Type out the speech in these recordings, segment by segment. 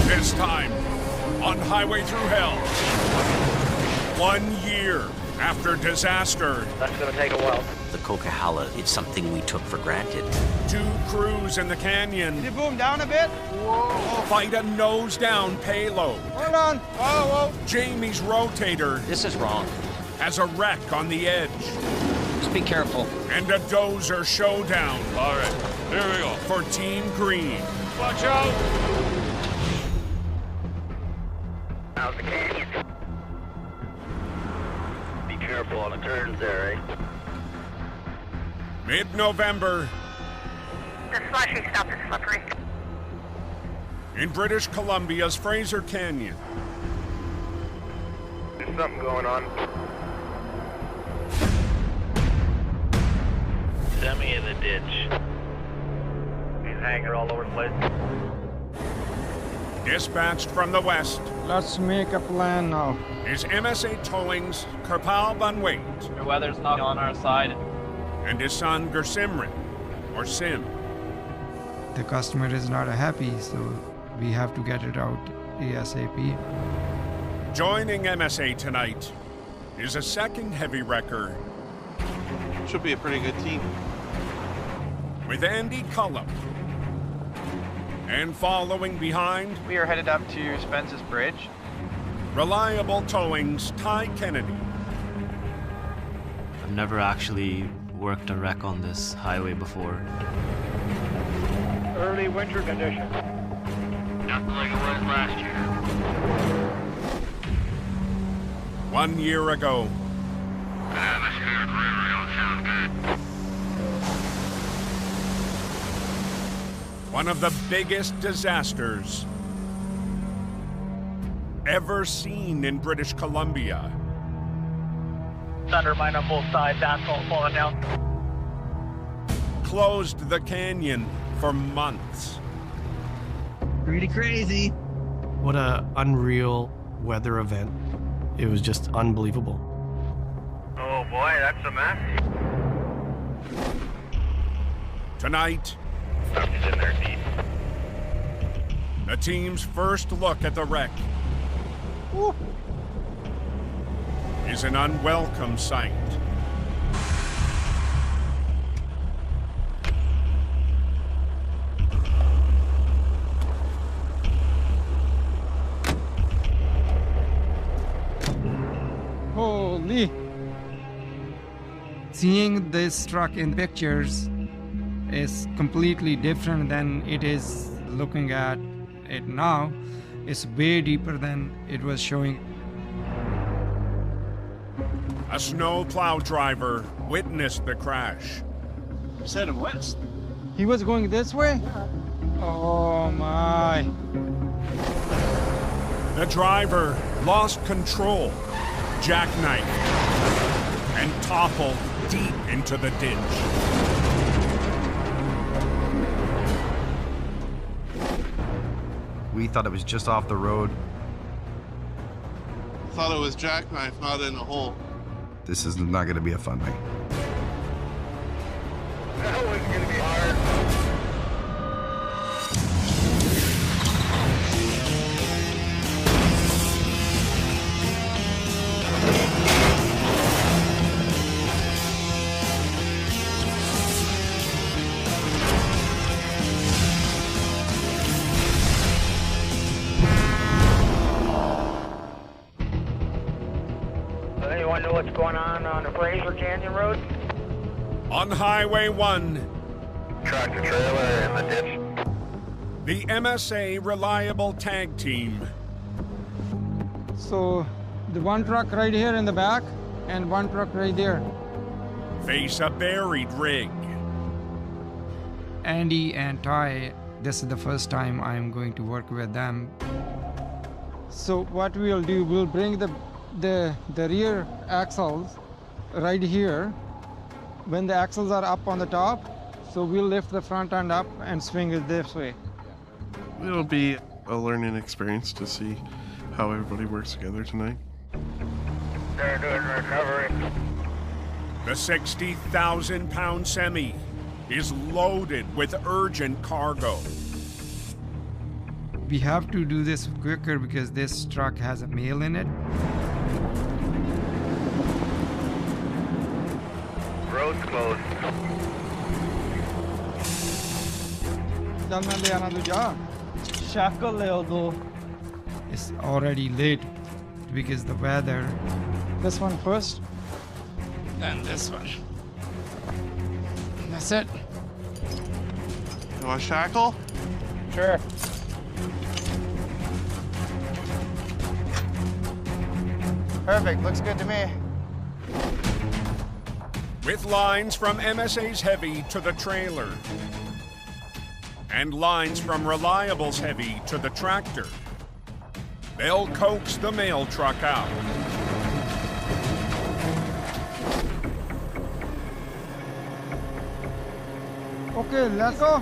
This time, on Highway Thru Hell. 1 year after disaster. That's gonna take a while. The Coquihalla, it's something we took for granted. 2 crews in the canyon. Can you boom down a bit? Whoa. Fight a nose-down payload. Hold on. Whoa, whoa. Jamie's rotator This is wrong. has a wreck on the edge. Just be careful. And a dozer showdown. All right, here we go. For Team Green. Watch out! How's the canyon? Be careful on the turns there, eh? Mid-November. The slushy stuff is slippery. In British Columbia's Fraser Canyon. There's something going on. Semi in the ditch. He's hanging all over the place. Dispatched from the west Let's make a plan now. is MSA Towing's Kirpal Banwait The weather's not on our side. and his son Gersimran, or Sim. The customer is not happy, so we have to get it out ASAP. Joining MSA tonight is a second heavy wrecker Should be a pretty good team. with Andy Cullum. And following behind, We are headed up to Spence's Bridge. Reliable Towing's Ty Kennedy. I've never actually worked a wreck on this highway before. Early winter conditions. Nothing like it was last year. 1 year ago, Atmosphere really don't sound good. one of the biggest disasters ever seen in British Columbia. Thunder mine on both sides, asphalt falling down. Closed the canyon for months. Pretty crazy. What a unreal weather event. It was just unbelievable. Oh boy, that's a mess. Tonight, Something's in there deep. the team's first look at the wreck is an unwelcome sight. Holy. Seeing this truck in pictures is completely different than it is looking at it now. It's way deeper than it was showing. A snowplow driver witnessed the crash. He's heading west. He was going this way? Oh my. The driver lost control, jackknifed, and toppled deep into the ditch. We thought it was just off the road. Thought it was jackknife, not in a hole. This is not going to be a fun night. That was gonna be hard. Does anyone know what's going on the Fraser Canyon Road? On Highway 1, Tractor trailer in the ditch. the MSA Reliable Tag Team So the one truck right here in the back and one truck right there. face a buried rig. Andy and Ty, this is the first time I'm going to work with them. So what we'll do, we'll bring the rear axles right here. When the axles are up on the top, so we'll lift the front end up and swing it this way. It'll be a learning experience to see how everybody works together tonight. They're doing recovery. The 60,000-pound semi is loaded with urgent cargo. We have to do this quicker because this truck has a mail in it. Road's closed. चल मैं ले आना तुझा Shackle le aao do. It's already late because the weather. This one first. And this one. That's it. You want a shackle? Sure. Perfect, looks good to me. With lines from MSA's Heavy to the trailer. And lines from Reliable's Heavy to the tractor. They'll coax the mail truck out. Okay, let's go.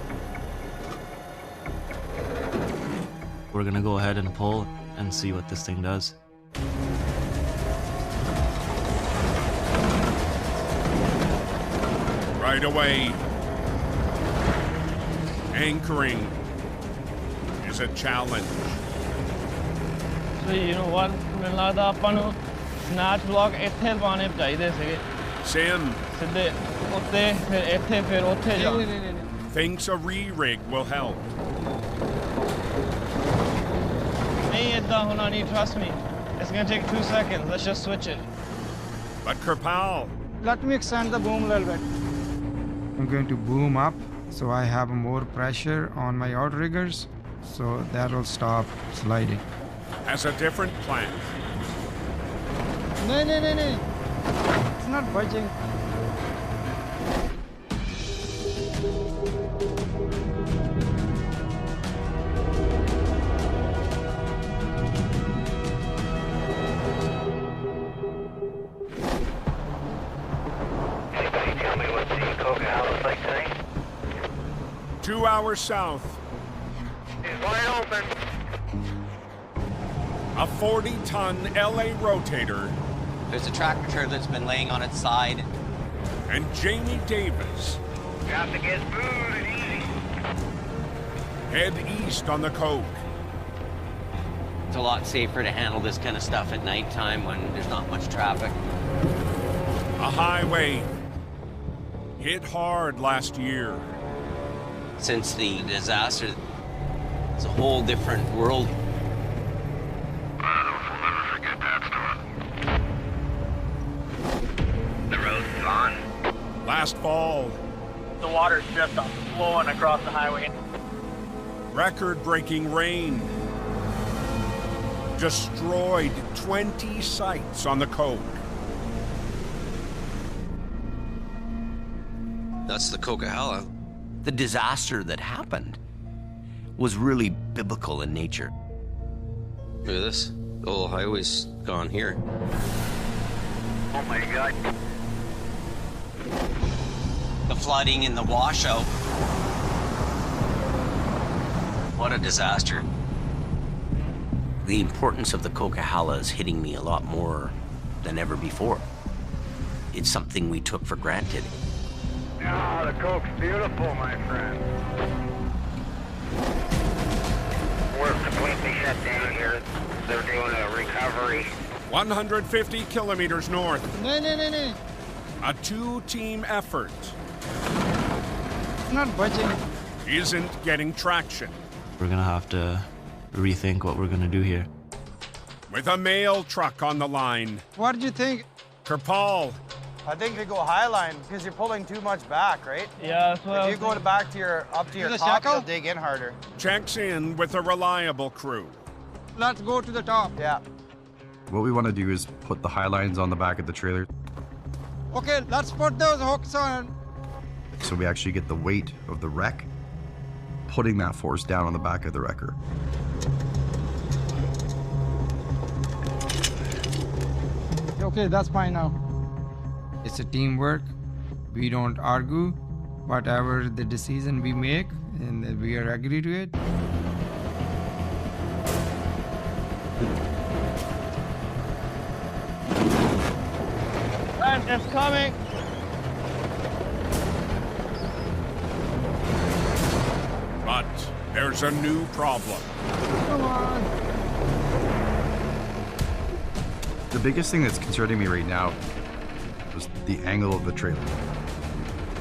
We're gonna go ahead and pull and see what this thing does. Right away. Anchoring is a challenge. So you know what? ਮੈਨੂੰ ਲੱਗਦਾ ਆਪਾਂ ਨੂੰ snatch block ਇੱਥੇ ਪਾਣੇ ਚਾਹੀਦੇ ਸੀਗੇ Sim ਸਿੱਧੇ ਉੱਤੇ ਫਿਰ ਇੱਥੇ ਫਿਰ ਉੱਥੇ ਜਾ thinks a re-rig will help. ਨਹੀਂ ਏਦਾਂ ਹੋਣਾ ਨਹੀਂ, trust me. It's gonna take 2 seconds. Let's just switch it. But Kirpal, Let me extend the boom a little bit. I'm going to boom up so I have more pressure on my outriggers, so that will stop sliding. has a different plan. No. It's not budging. Anybody tell me what the Coca-Cola is like today? 2 hours south, He's wide open. a 40-ton LA rotator, There's a tractor trailer that's been laying on its side. and Jamie Davis Got to get moving easy. head east on the coke. It's a lot safer to handle this kind of stuff at nighttime when there's not much traffic. A highway hit hard last year. Since the disaster, it's a whole different world. I don't know if we'll ever forget that storm. The road's gone. Last fall, The water's just flowing across the highway. record-breaking rain destroyed 20 sites on the coke. That's the Coca-Cola. The disaster that happened was really biblical in nature. Look at this. The whole highway's gone here. Oh my God. The flooding and the washout. What a disaster. The importance of the Coca-Cola is hitting me a lot more than ever before. It's something we took for granted. Oh, the Coke's beautiful, my friend. We're completely shut down here. They're doing a recovery. 150 kilometers north, No. a 2-team effort It's not budging. isn't getting traction. We're gonna have to rethink what we're gonna do here. With a mail truck on the line, What did you think? Kirpal I think we go highline because you're pulling too much back, right? Yeah, that's what I If was you go back to your up to your the top, shackle? you'll dig in harder. checks in with a reliable crew. Let's go to the top. Yeah. What we want to do is put the high lines on the back of the trailer Okay, let's put those hooks on. so we actually get the weight of the wreck, putting that force down on the back of the wrecker. Okay, that's fine now. It's a teamwork. We don't argue. Whatever the decision we make, and we are agree to it. And it's coming. But there's a new problem. Come on. The biggest thing that's concerning me right now was the angle of the trailer.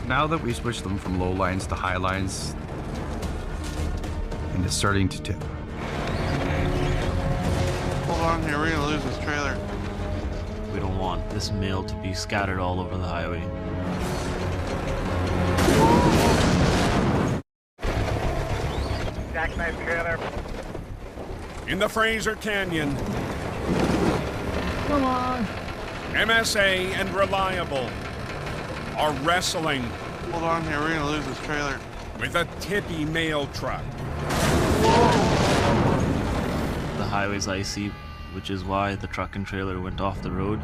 Now that we switched them from low lines to high lines, and it's starting to tip. Hold on here, we're gonna lose this trailer. We don't want this mail to be scattered all over the highway. Jackknife trailer. In the Fraser Canyon, Come on. MSA and Reliable are wrestling Hold on here, we're gonna lose this trailer. with a tippy mail truck. The highway's icy, which is why the truck and trailer went off the road.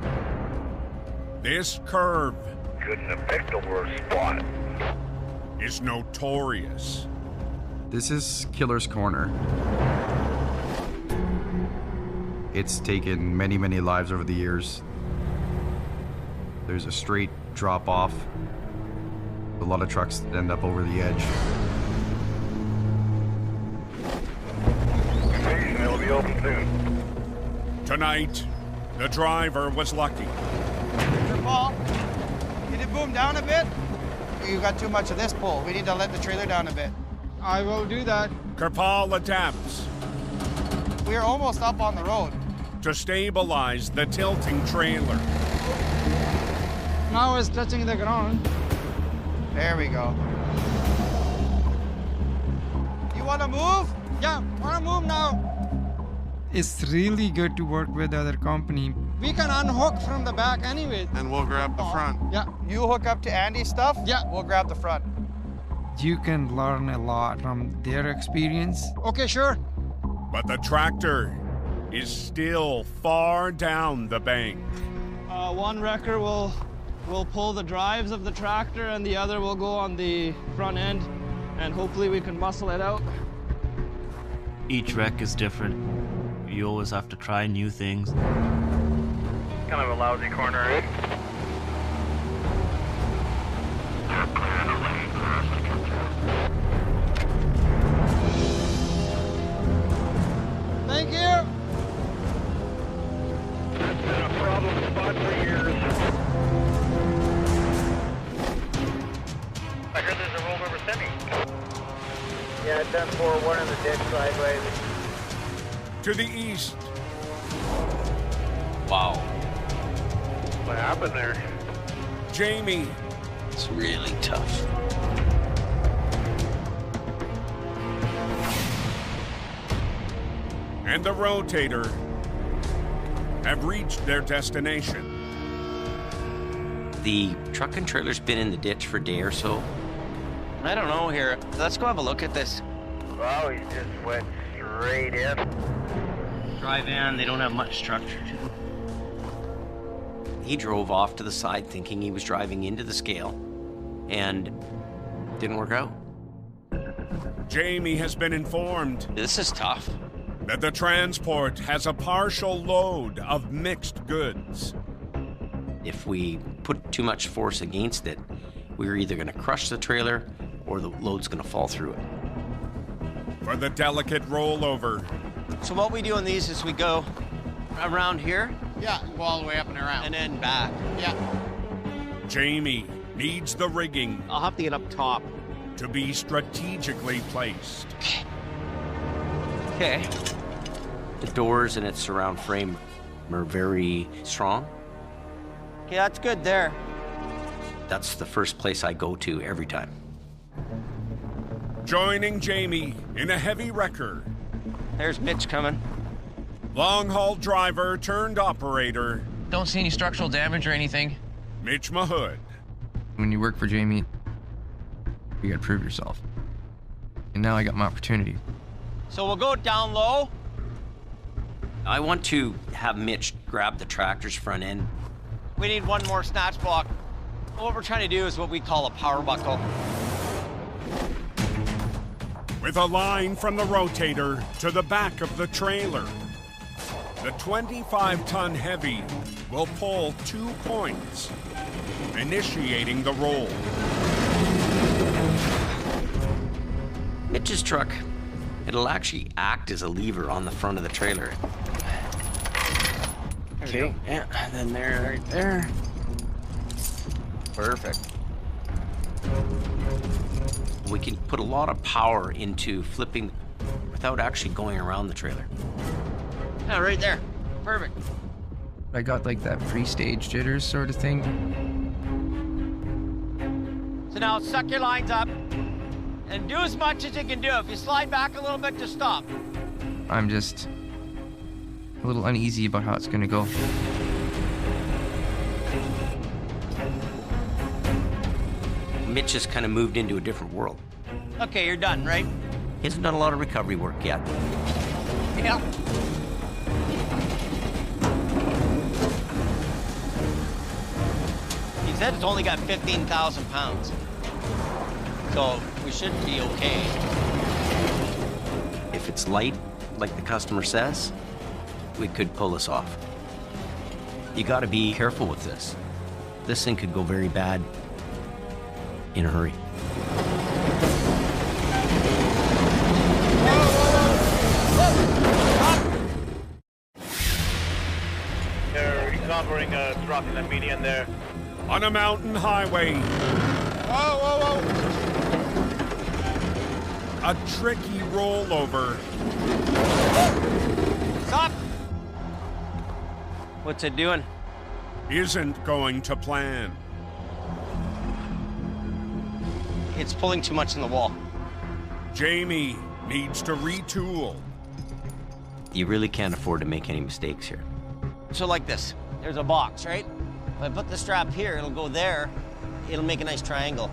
This curve Couldn't have picked a worse spot. is notorious. This is Killer's Corner. It's taken many, many lives over the years. There's a straight drop off. A lot of trucks that end up over the edge. Station will be open soon. Tonight, the driver was lucky. Paul, can you boom down a bit? You got too much of this pull. We need to let the trailer down a bit. I will do that. Kerpal adapts We're almost up on the road. to stabilize the tilting trailer. Now it's touching the ground. There we go. You want to move? Yeah, wanna move now. It's really good to work with the other company. We can unhook from the back anyway. And we'll grab the front. Yeah. You hook up to Andy's stuff? Yeah. We'll grab the front. You can learn a lot from their experience. Okay, sure. But the tractor is still far down the bank. One wrecker will pull the drives of the tractor and the other will go on the front end, and hopefully we can muscle it out. Each wreck is different. You always have to try new things. Kind of a lousy corner, eh? Thank you. That's been a problem spot for years. I heard there's a rollover semi. Yeah, 10-4, one in the ditch sideways. To the east, Wow, What happened there? Jamie it's really tough. and the rotator have reached their destination. The truck and trailer's been in the ditch for a day or so. I don't know here. Let's go have a look at this. Wow, he just went straight in. Dry van, they don't have much structure to them. He drove off to the side thinking he was driving into the scale, and didn't work out. Jamie has been informed This is tough. that the transport has a partial load of mixed goods. If we put too much force against it, we're either going to crush the trailer or the load's going to fall through it. For the delicate rollover, So what we do on these is we go around here Yeah, go all the way up and around. and then back. Yeah. Jamie needs the rigging I'll have to get up top. to be strategically placed. Okay. The doors and its surround frame are very strong. Okay, that's good there. That's the first place I go to every time. Joining Jamie in a heavy wrecker, There's Mitch coming. long-haul driver turned operator, Don't see any structural damage or anything. Mitch Mahood. When you work for Jamie, you gotta prove yourself. And now I got my opportunity. So we'll go down low. I want to have Mitch grab the tractor's front end. We need one more snatch block. What we're trying to do is what we call a power buckle. With a line from the rotator to the back of the trailer, the 25-ton heavy will pull 2 points, initiating the roll. Mitch's truck It'll actually act as a lever on the front of the trailer. Okay, yeah, and then there, right there. Perfect. We can put a lot of power into flipping without actually going around the trailer. Yeah, right there. Perfect. I got like that pre-stage jitters sort of thing. So now suck your lines up and do as much as you can do. If you slide back a little bit, just stop. I'm just a little uneasy about how it's gonna go. Mitch has kind of moved into a different world. Okay, you're done, right? He hasn't done a lot of recovery work yet. Yeah. He said it's only got 15,000 pounds. So we should be okay. If it's light, like the customer says, we could pull this off. You gotta be careful with this. This thing could go very bad in a hurry. They're recovering a truck in the median there. On a mountain highway. Whoa, whoa, whoa. A tricky rollover. Stop! What's it doing? Isn't going to plan. It's pulling too much in the wall. Jamie needs to retool. You really can't afford to make any mistakes here. So like this, there's a box, right? If I put the strap here, it'll go there. It'll make a nice triangle.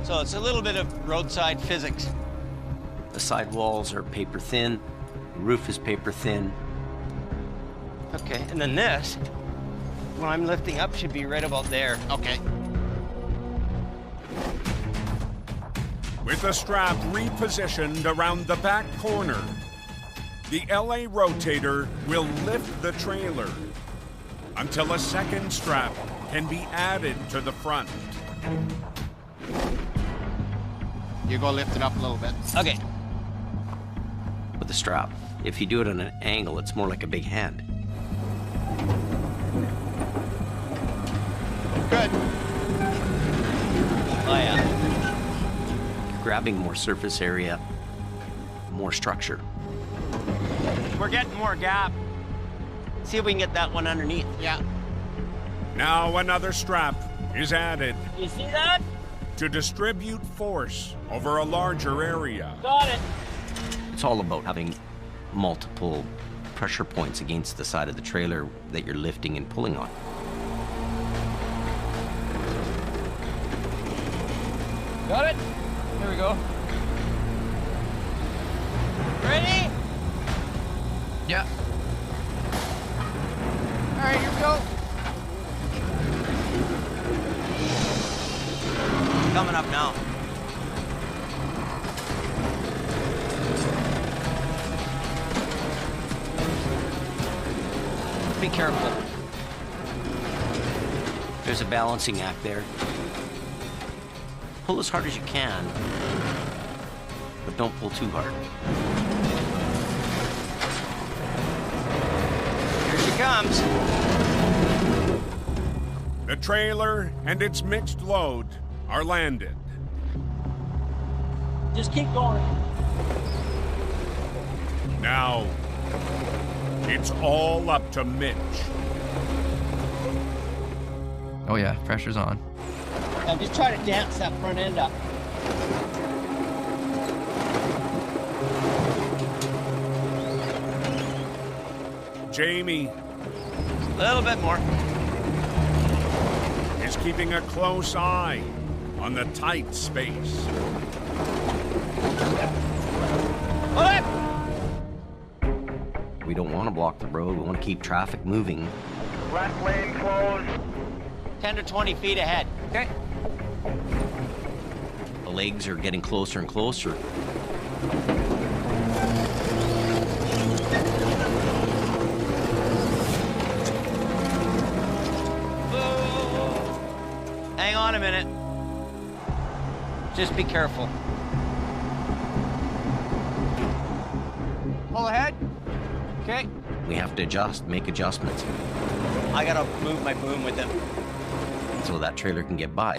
So it's a little bit of roadside physics. The side walls are paper thin, the roof is paper thin. Okay, and then this, when I'm lifting up, should be right about there. Okay. With the strap repositioned around the back corner, the LA rotator will lift the trailer until a second strap can be added to the front. You go lift it up a little bit. Okay. With the strap, if you do it on an angle, it's more like a big hand. Good. Oh yeah. Grabbing more surface area, more structure. We're getting more gap. See if we can get that one underneath. Yeah. Now another strap is added You see that? to distribute force over a larger area. Got it. It's all about having multiple pressure points against the side of the trailer that you're lifting and pulling on. Got it? Here we go. Ready? Yeah. All right, here we go. Coming up now. Be careful. There's a balancing act there. Pull as hard as you can, but don't pull too hard. Here she comes. The trailer and its mixed load are landed. Just keep going. Now, it's all up to Mitch. Oh yeah, pressure's on. Now just try to dance that front end up. Jamie A little bit more. is keeping a close eye on the tight space. Pull it! We don't want to block the road. We want to keep traffic moving. Left lane closed. 10 to 20 feet ahead. Okay. The legs are getting closer and closer. Hang on a minute. Just be careful. Pull ahead. Okay. We have to make adjustments, I gotta move my boom with him. so that trailer can get by.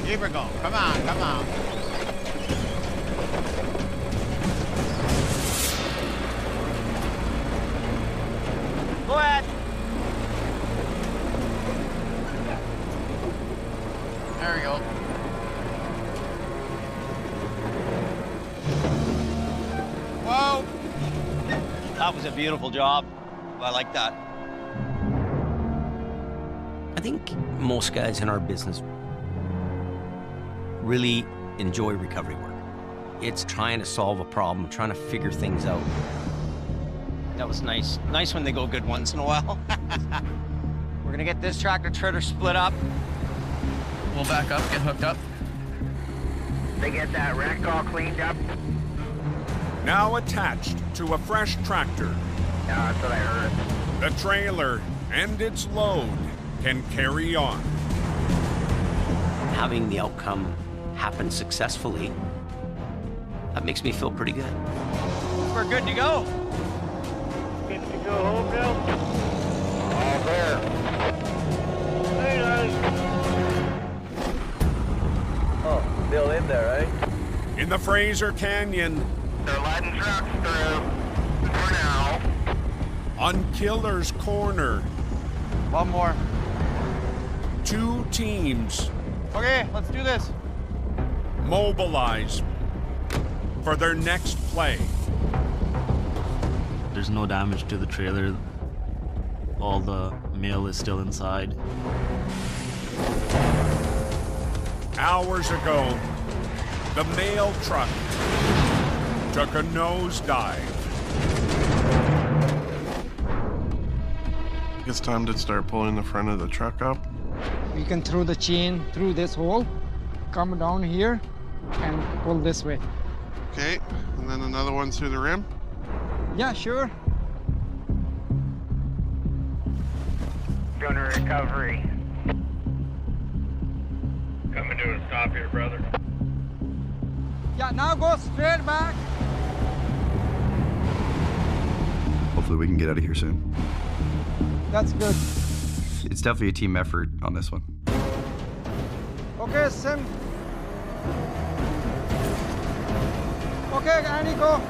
Here we go. Come on, come on. Go ahead. There we go. Whoa. That was a beautiful job. I like that. I think most guys in our business really enjoy recovery work. It's trying to solve a problem, trying to figure things out. That was nice. Nice when they go good once in a while. We're gonna get this tractor trailer split up. We'll back up, get hooked up. They get that wreck all cleaned up. Now attached to a fresh tractor, Yeah, that's what I heard. the trailer and its load can carry on. Having the outcome happen successfully, that makes me feel pretty good. We're good to go. Good to go home now. All there. Hey, guys. Oh, still in there, eh? In the Fraser Canyon, They're letting trucks through for now. on Killer's Corner, One more. 2 teams Okay, let's do this. mobilize for their next play. There's no damage to the trailer. All the mail is still inside. Hours ago, the mail truck took a nosedive. It's time to start pulling the front of the truck up. We can throw the chain through this hole, come down here, and pull this way. Okay, and then another one through the rim. Yeah, sure. Going to recovery. Coming to a stop here, brother. Yeah, now go straight back. Hopefully we can get out of here soon. That's good. It's definitely a team effort on this one. Okay, Sim. Okay, Andy, go.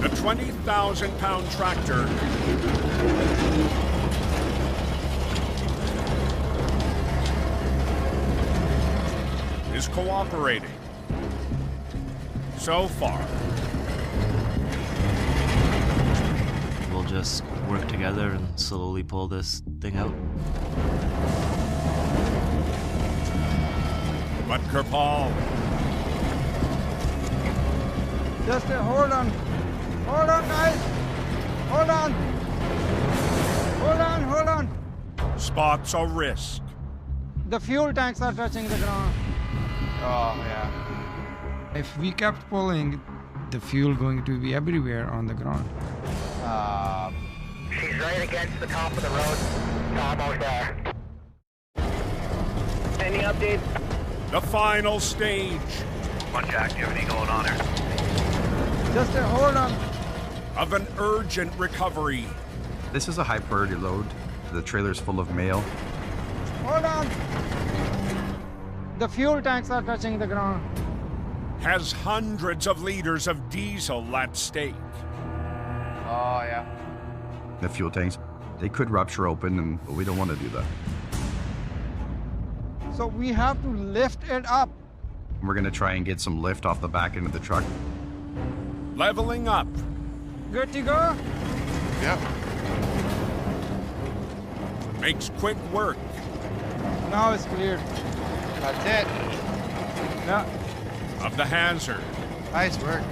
The 20,000-pound tractor is cooperating. So far, We'll just work together and slowly pull this thing out. but Kerpal Just hold on. Hold on, guys. Hold on. Hold on, hold on. spots a risk. The fuel tanks are touching the ground. Oh, yeah. If we kept pulling, the fuel going to be everywhere on the ground. She's right against the top of the road. It's almost there. Any updates? The final stage Bunch of activity going on here. Just hold on. of an urgent recovery. This is a high priority load. The trailer's full of mail. Hold on. The fuel tanks are touching the ground. Has hundreds of liters of diesel at stake. Oh, yeah. The fuel tanks, they could rupture open, and we don't want to do that. So we have to lift it up. We're going to try and get some lift off the back end of the truck. Leveling up. Good to go? Yep. Makes quick work. Now it's cleared. That's it. Yeah. Of the hazard. Nice work.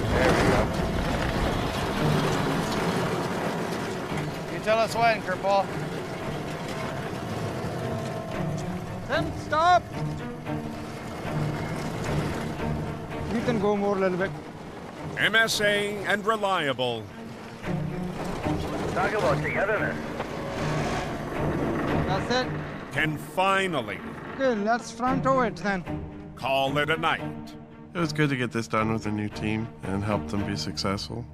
There we go. You tell us when, Kerpal. Then stop. We can go more a little bit. MSA and reliable. Talk about togetherness. That's it? can finally Okay, let's front tow it then. call it a night. It was good to get this done with a new team and help them be successful.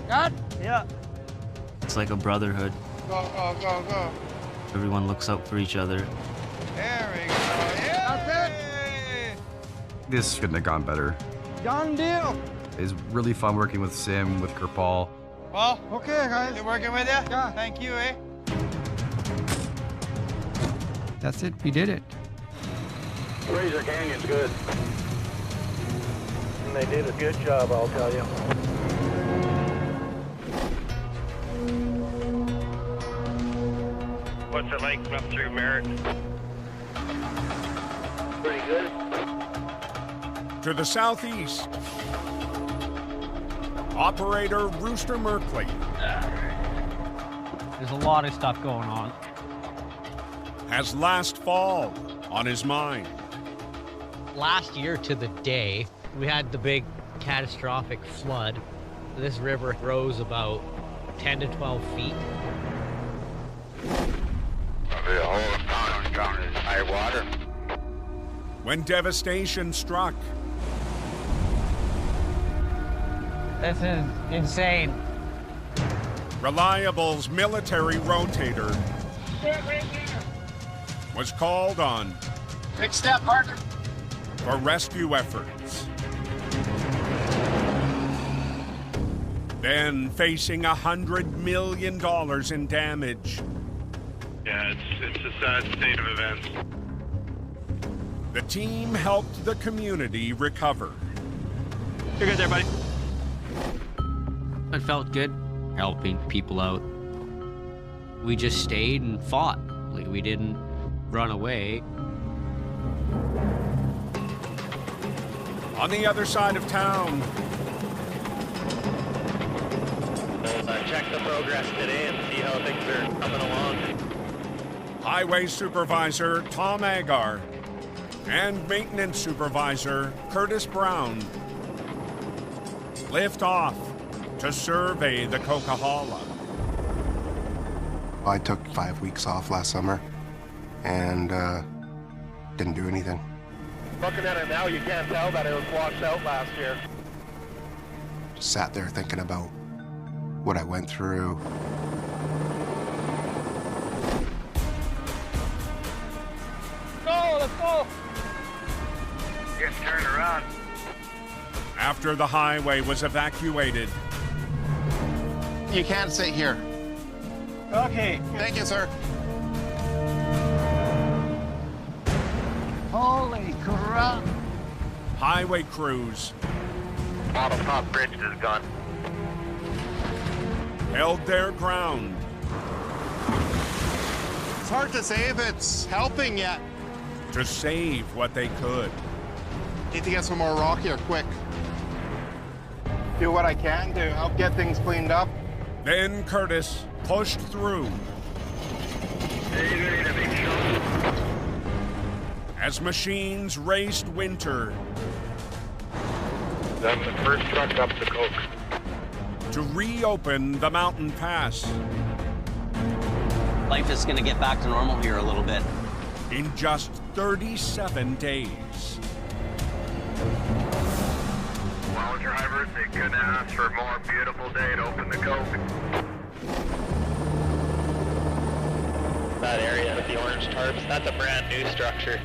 Got? Yeah. It's like a brotherhood. Go, go, go, go. Everyone looks out for each other. There we go. Yeah. That's This couldn't have gone better. it. Done deal. It's really fun working with Sim, with Kerpal. Well, Okay, guys. good working with you? Yeah. Thank you, eh? That's it. We did it. Razor Canyon's good. And they did a good job, I'll tell you. What's it like up through Merritt? Pretty good. To the southeast, operator Rooster Merkley There's a lot of stuff going on. has last fall on his mind. Last year to the day, we had the big catastrophic flood. This river rose about 10 to 12 feet. The whole town is high water. When devastation struck, This is insane. Reliable's military rotator was called on Big step, partner. for rescue efforts. Then facing $100 million in damage, Yeah, it's a sad state of events. the team helped the community recover. You're good there, buddy. It felt good helping people out. We just stayed and fought. We didn't run away. On the other side of town, Check the progress today and see how things are coming along. Highway Supervisor Tom Agar and Maintenance Supervisor Curtis Brown lift off to survey the Coquihalla. I took 5 weeks off last summer and didn't do anything. Looking at it now, you can't tell that it was washed out last year. Just sat there thinking about what I went through. Go, let's go! Getting turned around. After the highway was evacuated, You can't sit here. Okay. Thank you, sir. Holy crap! highway crews Model top bridge is gone. held their ground It's hard to say if it's helping yet. to save what they could. Need to get some more rock here, quick. Do what I can to help get things cleaned up. Then Curtis pushed through as machines raced winter I'm the first truck up the Coke. to reopen the mountain pass. Life is going to get back to normal here a little bit. In just 37 days. Volunteer hybrids, they couldn't ask for a more beautiful day to open the Coke. That area with the orange tarps, that's a brand new structure.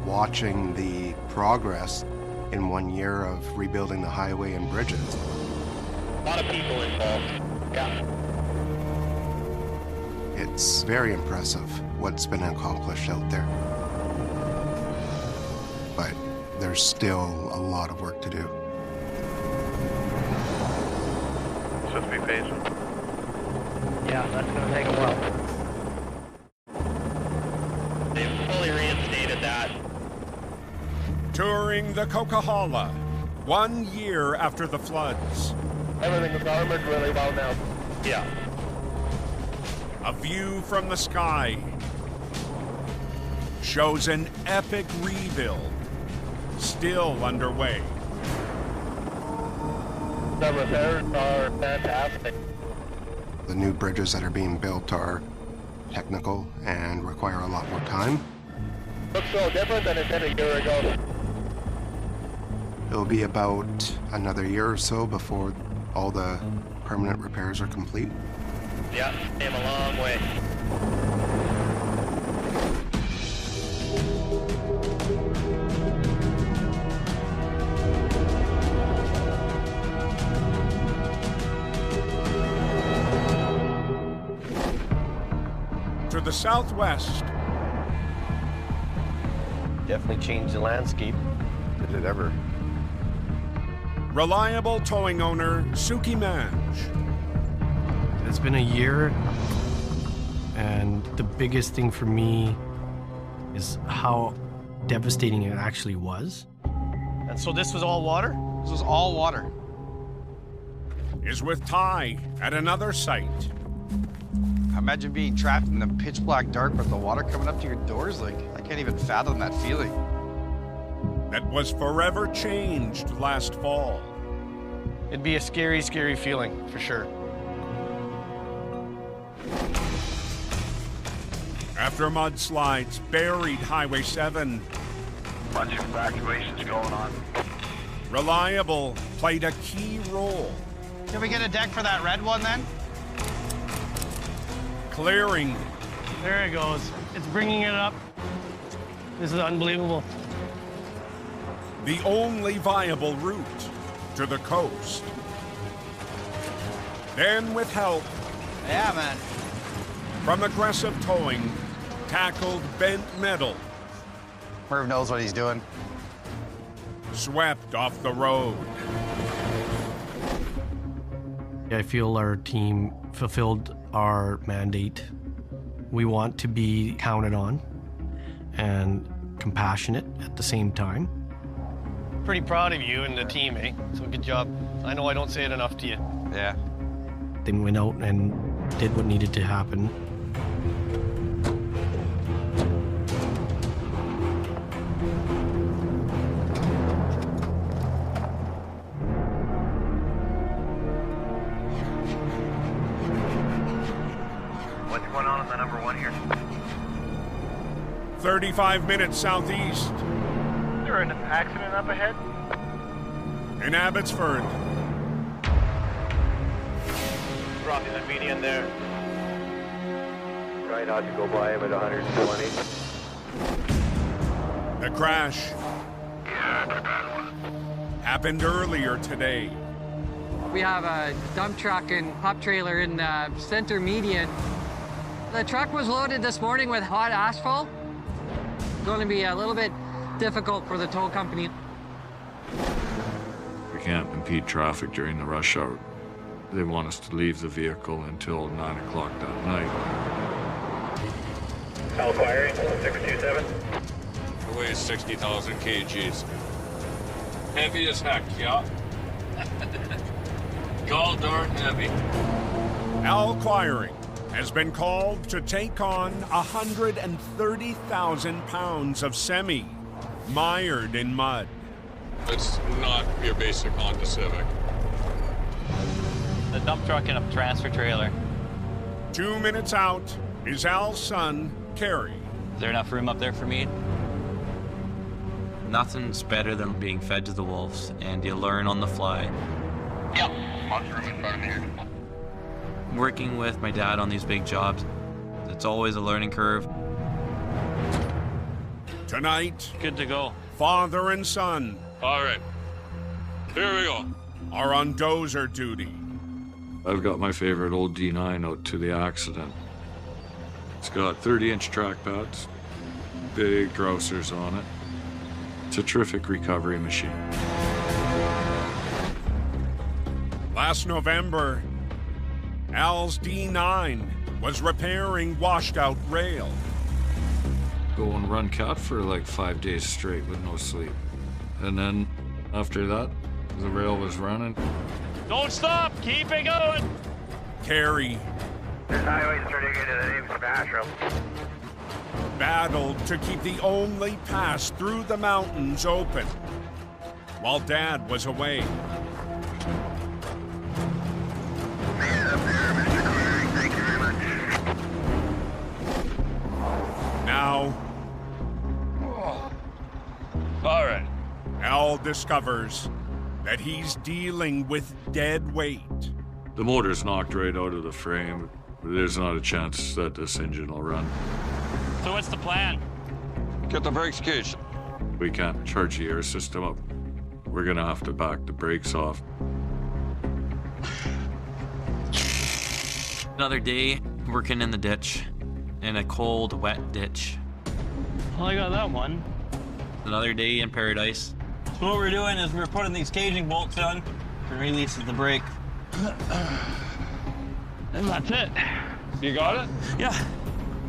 Watching the progress in 1 year of rebuilding the highway and bridges. A lot of people involved. Yeah. It's very impressive what's been accomplished out there. But there's still a lot of work to do. Just be patient. Yeah, that's gonna take a while. They've fully reinstated that. Touring the Coquihalla 1 year after the floods. Everything is armored really well now. Yeah. A view from the sky shows an epic rebuild still underway. The repairs are fantastic. The new bridges that are being built are technical and require a lot more time. Looks so different than it did a year ago. It'll be about another year or so before all the permanent repairs are complete. Yeah, came a long way. To the southwest, Definitely changed the landscape. Did it ever? reliable towing owner Suki Manj. It's been a year, and the biggest thing for me is how devastating it actually was. And so this was all water? This was all water. Is with Ty at another site. Imagine being trapped in the pitch black dark with the water coming up to your doors. Like, I can't even fathom that feeling. That was forever changed last fall. It'd be a scary, scary feeling, for sure. After mudslides buried Highway 7, Bunch of evacuations going on. Reliable played a key role. Can we get a deck for that red one then? Clearing. There it goes. It's bringing it up. This is unbelievable. The only viable route to the coast. Then with help Yeah, man. from Aggressive Towing, tackled bent metal, Merv knows what he's doing. swept off the road. I feel our team fulfilled our mandate. We want to be counted on and compassionate at the same time. Pretty proud of you and the team, eh? So good job. I know I don't say it enough to you. Yeah. They went out and did what needed to happen. What's going on the number one here? 35 minutes southeast Is there an accident up ahead? in Abbotsford. Dropping the median there. Try not to go by him at 120. The crash happened earlier today. We have a dump truck and pop trailer in the center median. The truck was loaded this morning with hot asphalt. Going to be a little bit difficult for the tow company. We can't impede traffic during the rush hour. They want us to leave the vehicle until 9 o'clock that night. Hell firing, 627. It weighs 60,000 kgs. Heavy as heck, yeah. Gall darn heavy. Al Quiring has been called to take on 130,000 pounds of semi, mired in mud. It's not your basic Honda Civic. The dump truck and a transfer trailer. 2 minutes out is Al's son, Kerry. Is there enough room up there for me? Nothing's better than being fed to the wolves, and you learn on the fly. Yep. Lots of room in front of me here. Working with my dad on these big jobs, it's always a learning curve. Tonight, Good to go. father and son All right, here we go. are on dozer duty. I've got my favorite old D9 out to the accident. It's got 30-inch track pads, big grousers on it. It's a terrific recovery machine. Last November, Al's D9 was repairing washed-out rail. Go and run cat for like 5 days straight with no sleep. And then after that, the rail was running. Don't stop! Keep it going! Kerry This highway's turning into the Ames bathroom. battled to keep the only pass through the mountains open while Dad was away. discovers that he's dealing with dead weight. The motor's knocked right out of the frame. There's not a chance that this engine will run. So what's the plan? Get the brakes caged. We can't charge the air system up. We're gonna have to back the brakes off. Another day working in the ditch, in a cold, wet ditch. Well, I got that one. Another day in paradise. So what we're doing is we're putting these caging bolts on and releasing the brake. And that's it. You got it? Yeah.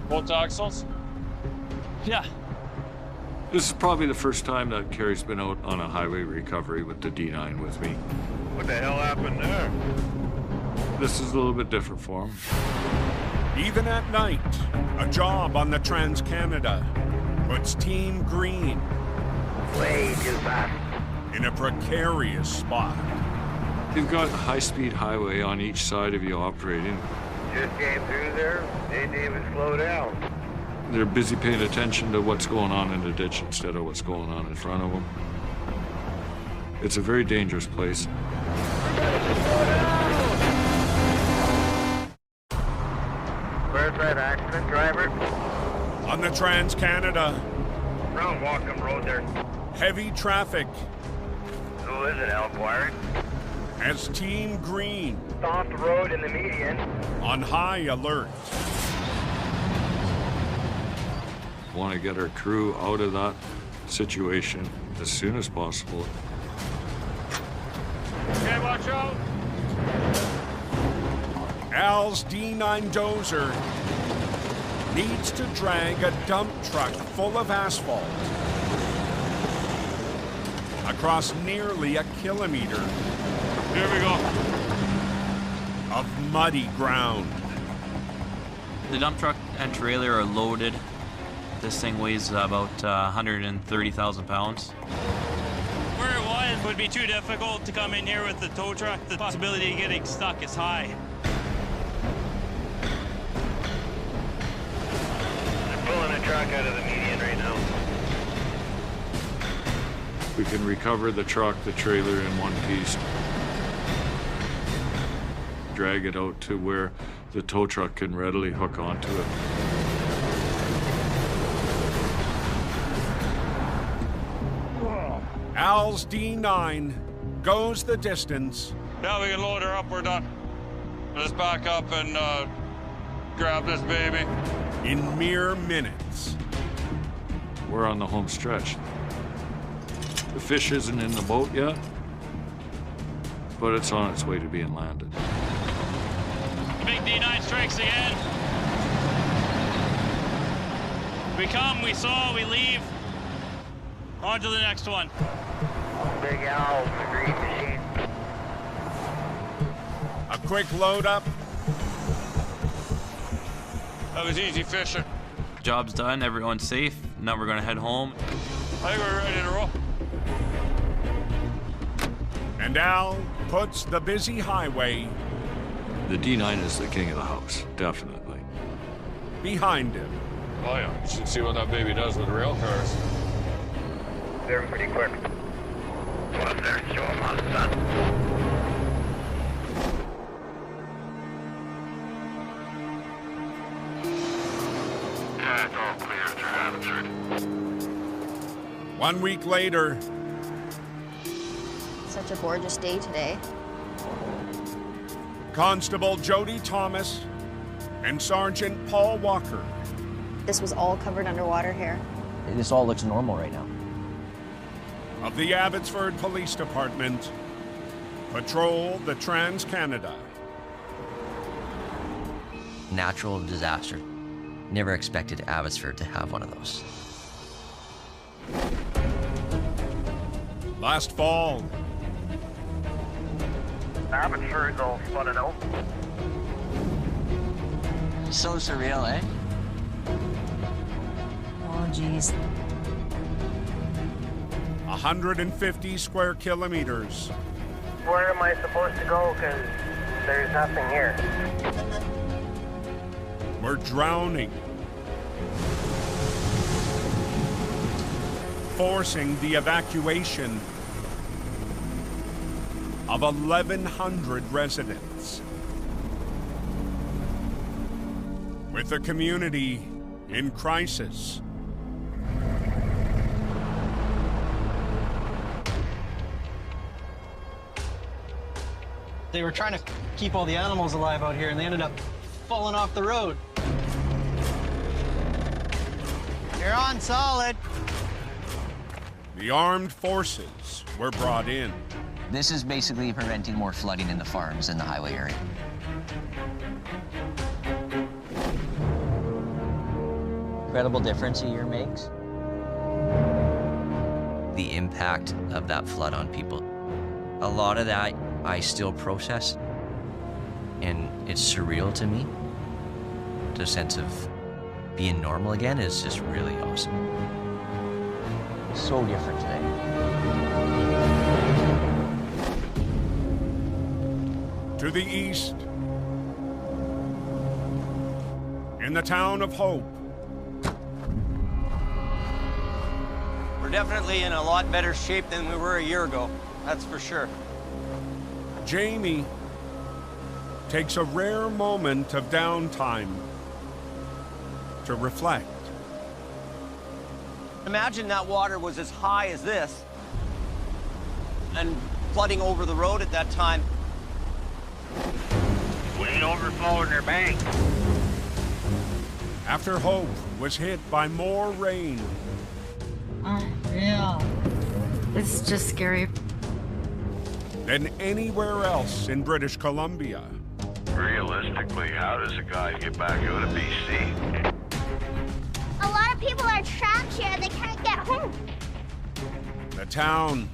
Both axles? Yeah. This is probably the first time that Kerry's been out on a highway recovery with the D9 with me. What the hell happened there? This is a little bit different for him. Even at night, a job on the Trans-Canada puts Team Green Way too fast. in a precarious spot. You've got a high-speed highway on each side of you operating. Just came through there, didn't even slow down. They're busy paying attention to what's going on in the ditch instead of what's going on in front of them. It's a very dangerous place. Where's that accident, driver? On the Trans-Canada, Round Walkham Road there. heavy traffic Who is it, Elquire? as Team Green Off the road in the median. on high alert. Want to get our crew out of that situation as soon as possible. Okay, watch out. Al's D9 dozer needs to drag a dump truck full of asphalt across nearly a kilometer Here we go. of muddy ground. The dump truck and trailer are loaded. This thing weighs about 130,000 pounds. Where it was would be too difficult to come in here with the tow truck. The possibility of getting stuck is high. They're pulling a truck out of the median right now. We can recover the truck, the trailer in one piece. Drag it out to where the tow truck can readily hook onto it. Al's D9 goes the distance. Now we can load her up, we're done. Let's back up and grab this baby. In mere minutes. We're on the home stretch. The fish isn't in the boat yet, but it's on its way to being landed. The big D9 strikes again. We come, we saw, we leave. On to the next one. Big Al, the green machine. A quick load up. That was easy fishing. Job's done, everyone's safe. Now we're gonna head home. I think we're ready to roll. And Al puts the busy highway The D9 is the king of the house, definitely. behind him. Oh yeah, you should see what that baby does with rail cars. They're pretty quick. Go up there, show them how it's done. It's all clear through Abbotsford. 1 week later, Such a gorgeous day today. Constable Jody Thomas and Sergeant Paul Walker This was all covered underwater here. This all looks normal right now. of the Abbotsford Police Department patrol the Trans-Canada. Natural disaster. Never expected Abbotsford to have one of those. Last fall, Abbotsford's all flooded out. So surreal, eh? Oh, geez. 150 square kilometers. Where am I supposed to go? Because there's nothing here. We're drowning. Forcing the evacuation of 1,100 residents. With the community in crisis. They were trying to keep all the animals alive out here, and they ended up falling off the road. You're on solid. The armed forces were brought in. This is basically preventing more flooding in the farms in the highway area. Incredible difference a year makes. The impact of that flood on people. A lot of that I still process, and it's surreal to me. The sense of being normal again is just really awesome. So different today. To the east, in the town of Hope. We're definitely in a lot better shape than we were a year ago, that's for sure. Jamie takes a rare moment of downtime to reflect. Imagine that water was as high as this and flooding over the road at that time. We ain't overflowing their bank. After Hope was hit by more rain. Unreal. It's just scary. Than anywhere else in British Columbia. Realistically, how does a guy get back out of BC? A lot of people are trapped here. They can't get home. The town.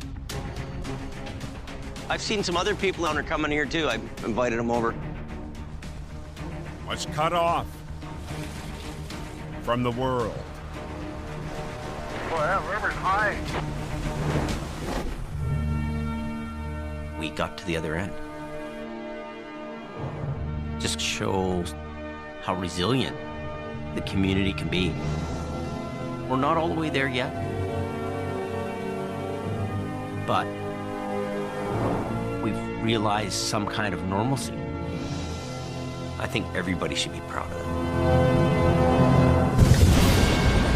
I've seen some other people that are coming here too. I've invited them over. Was cut off from the world. Boy, that river's high. We got to the other end. Just shows how resilient the community can be. We're not all the way there yet, but we've realized some kind of normalcy. I think everybody should be proud of that.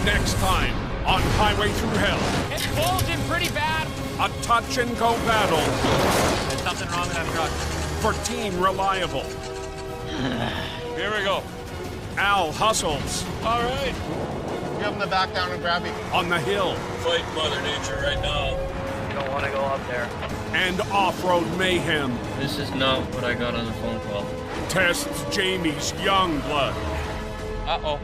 Next time on Highway Thru Hell. It's bulging pretty bad. A touch-and-go battle. There's nothing wrong with that truck. For Team Reliable. Here we go. Al hustles. All right. Give him the back down and grab him. On the hill. Fight Mother Nature right now. You don't want to go up there. And off-road mayhem. This is not what I got on the phone call. Tests Jamie's young blood. Uh-oh.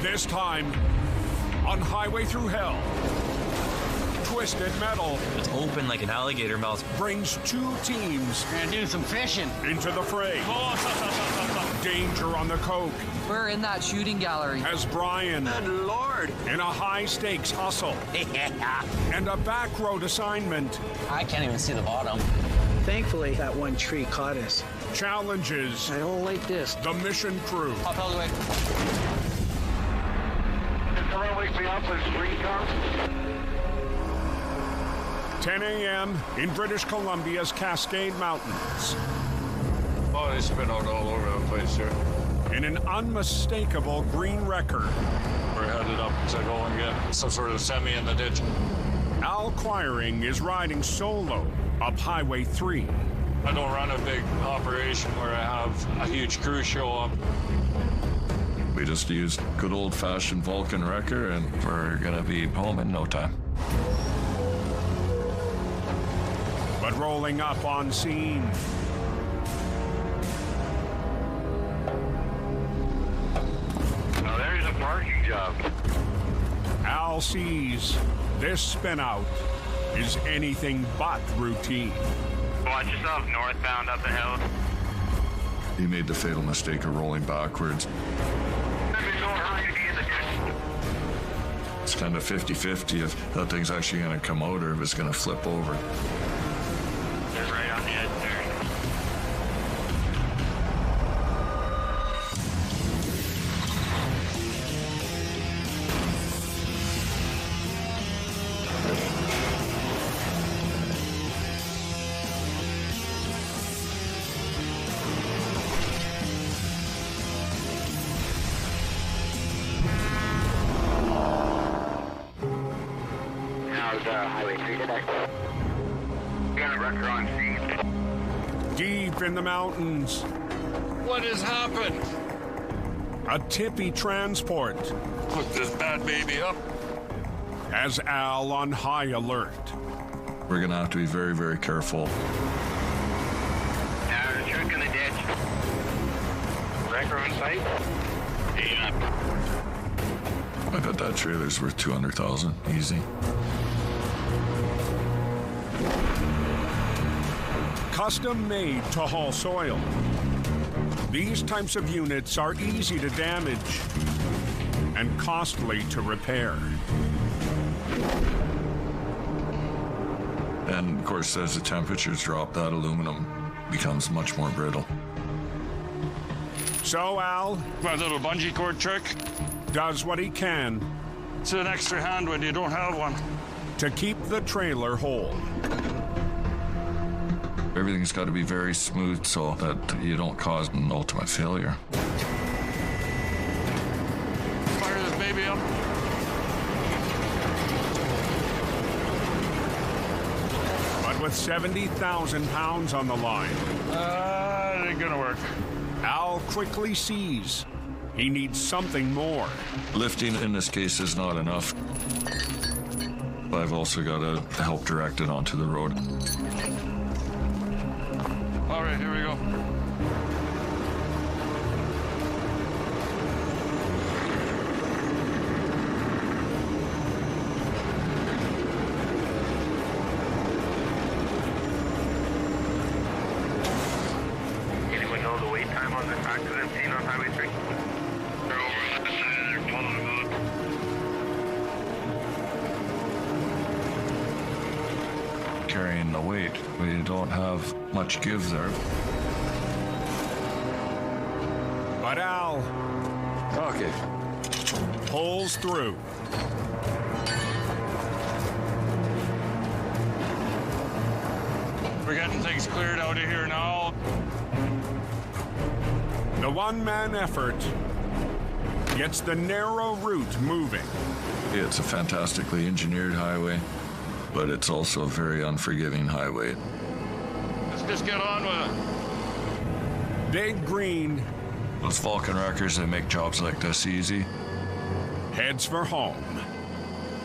This time on Highway Thru Hell. Twisted Metal. It's open like an alligator mouth. Brings two teams. Gonna do some fishing. Into the fray. Danger on the Coke. We're in that shooting gallery. As Brian. Good Lord. In a high-stakes hustle. And a back road assignment. I can't even see the bottom. Thankfully, that one tree caught us. Challenges. I don't like this. The mission crew. Pop all the way. Someone wake me up with a green car. 10 a.m. in British Columbia's Cascade Mountains. Oh, they spin out all over the place here. In an unmistakable green wrecker. We're headed up to go and get some sort of semi in the ditch. Al Quiring is riding solo up Highway 3. I don't run a big operation where I have a huge crew show up. We just used good old-fashioned Vulcan wrecker, and we're gonna be home in no time. But rolling up on scene. Now there's a parking job. Al sees this spin out is anything but routine. Watch yourself northbound up the hill. He made the fatal mistake of rolling backwards. It's kind of 50-50 if that thing's actually going to come out or if it's going to flip over. They're right on the edge there. Highway 3 today. We got a wrecker on scene. Deep in the mountains, What has happened? a tippy transport Hook this bad baby up. has Al on high alert. We're going to have to be very, very careful. There's a truck in the ditch. Wrecker on site. Yeah. I bet that trailer's worth $200,000 easy. Custom made to haul soil. These types of units are easy to damage and costly to repair. And of course, as the temperatures drop, that aluminum becomes much more brittle. So Al, My little bungee cord trick. does what he can It's an extra hand when you don't have one. to keep the trailer whole. Everything's got to be very smooth so that you don't cause an ultimate failure. Fire this baby up. But with 70,000 pounds on the line, It ain't gonna work. Al quickly sees he needs something more. Lifting in this case is not enough. I've also got to help direct it onto the road. All right, here we go. Anyone know the wait time on this accident scene on Highway 3? They're over on the side of their pulling them out. Carrying the weight, we don't have much give there. But Al Okay. pulls through. We're getting things cleared out of here now. The one-man effort gets the narrow route moving. It's a fantastically engineered highway, but it's also a very unforgiving highway. Let's just get on with it. Big Green Those Vulcan wreckers that make jobs like this easy, heads for home.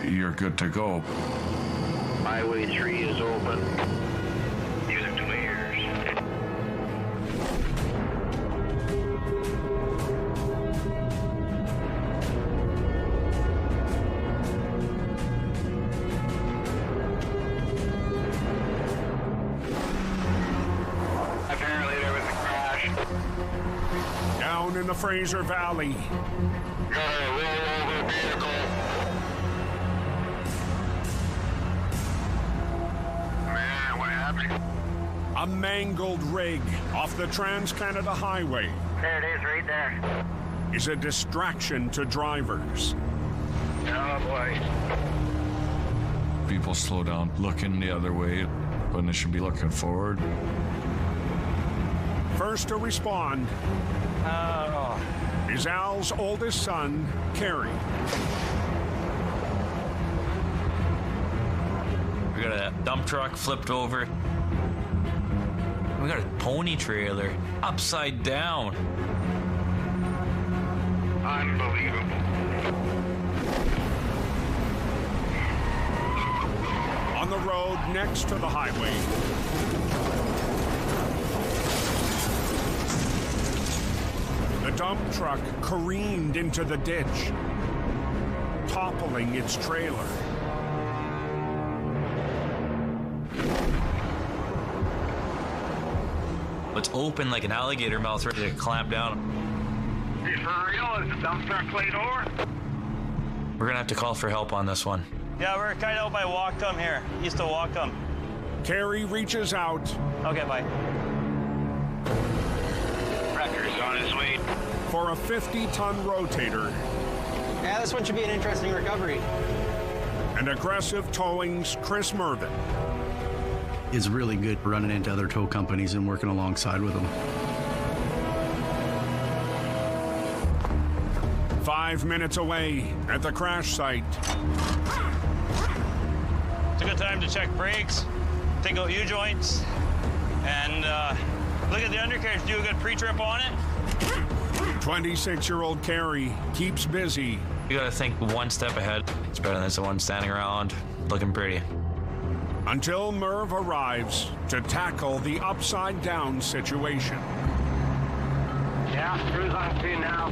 you're good to go. Highway 3 is open. Use it clears. Apparently there was a crash. Down in the Fraser Valley, Got a rollover vehicle. Man, what happened? a mangled rig off the Trans-Canada Highway There it is, right there. is a distraction to drivers. Oh boy. People slow down, looking the other way when they should be looking forward. First to respond is Al's oldest son, Kerry. We got a dump truck flipped over. We got a pony trailer upside down. Unbelievable. On the road next to the highway, the dump truck careened into the ditch, toppling its trailer. It's open like an alligator mouth, ready to clamp down. Hey, for real? Is the dump truck laid over? We're gonna have to call for help on this one. Yeah, we're kind of out by Wacom here. East of Wacom. Carey reaches out. Okay, bye. Wrecker's on his way. For a 50-ton rotator. Yeah, this one should be an interesting recovery. And Aggressive Towing's Chris Mervin. It's really good running into other tow companies and working alongside with them. 5 minutes away at the crash site. It's a good time to check brakes, take out U-joints, and look at the undercarriage, do a good pre-trip on it. 26-year-old Carey keeps busy. You gotta think one step ahead. It's better than someone standing around looking pretty. Until Merv arrives to tackle the upside-down situation. Yeah, Thru's on scene now.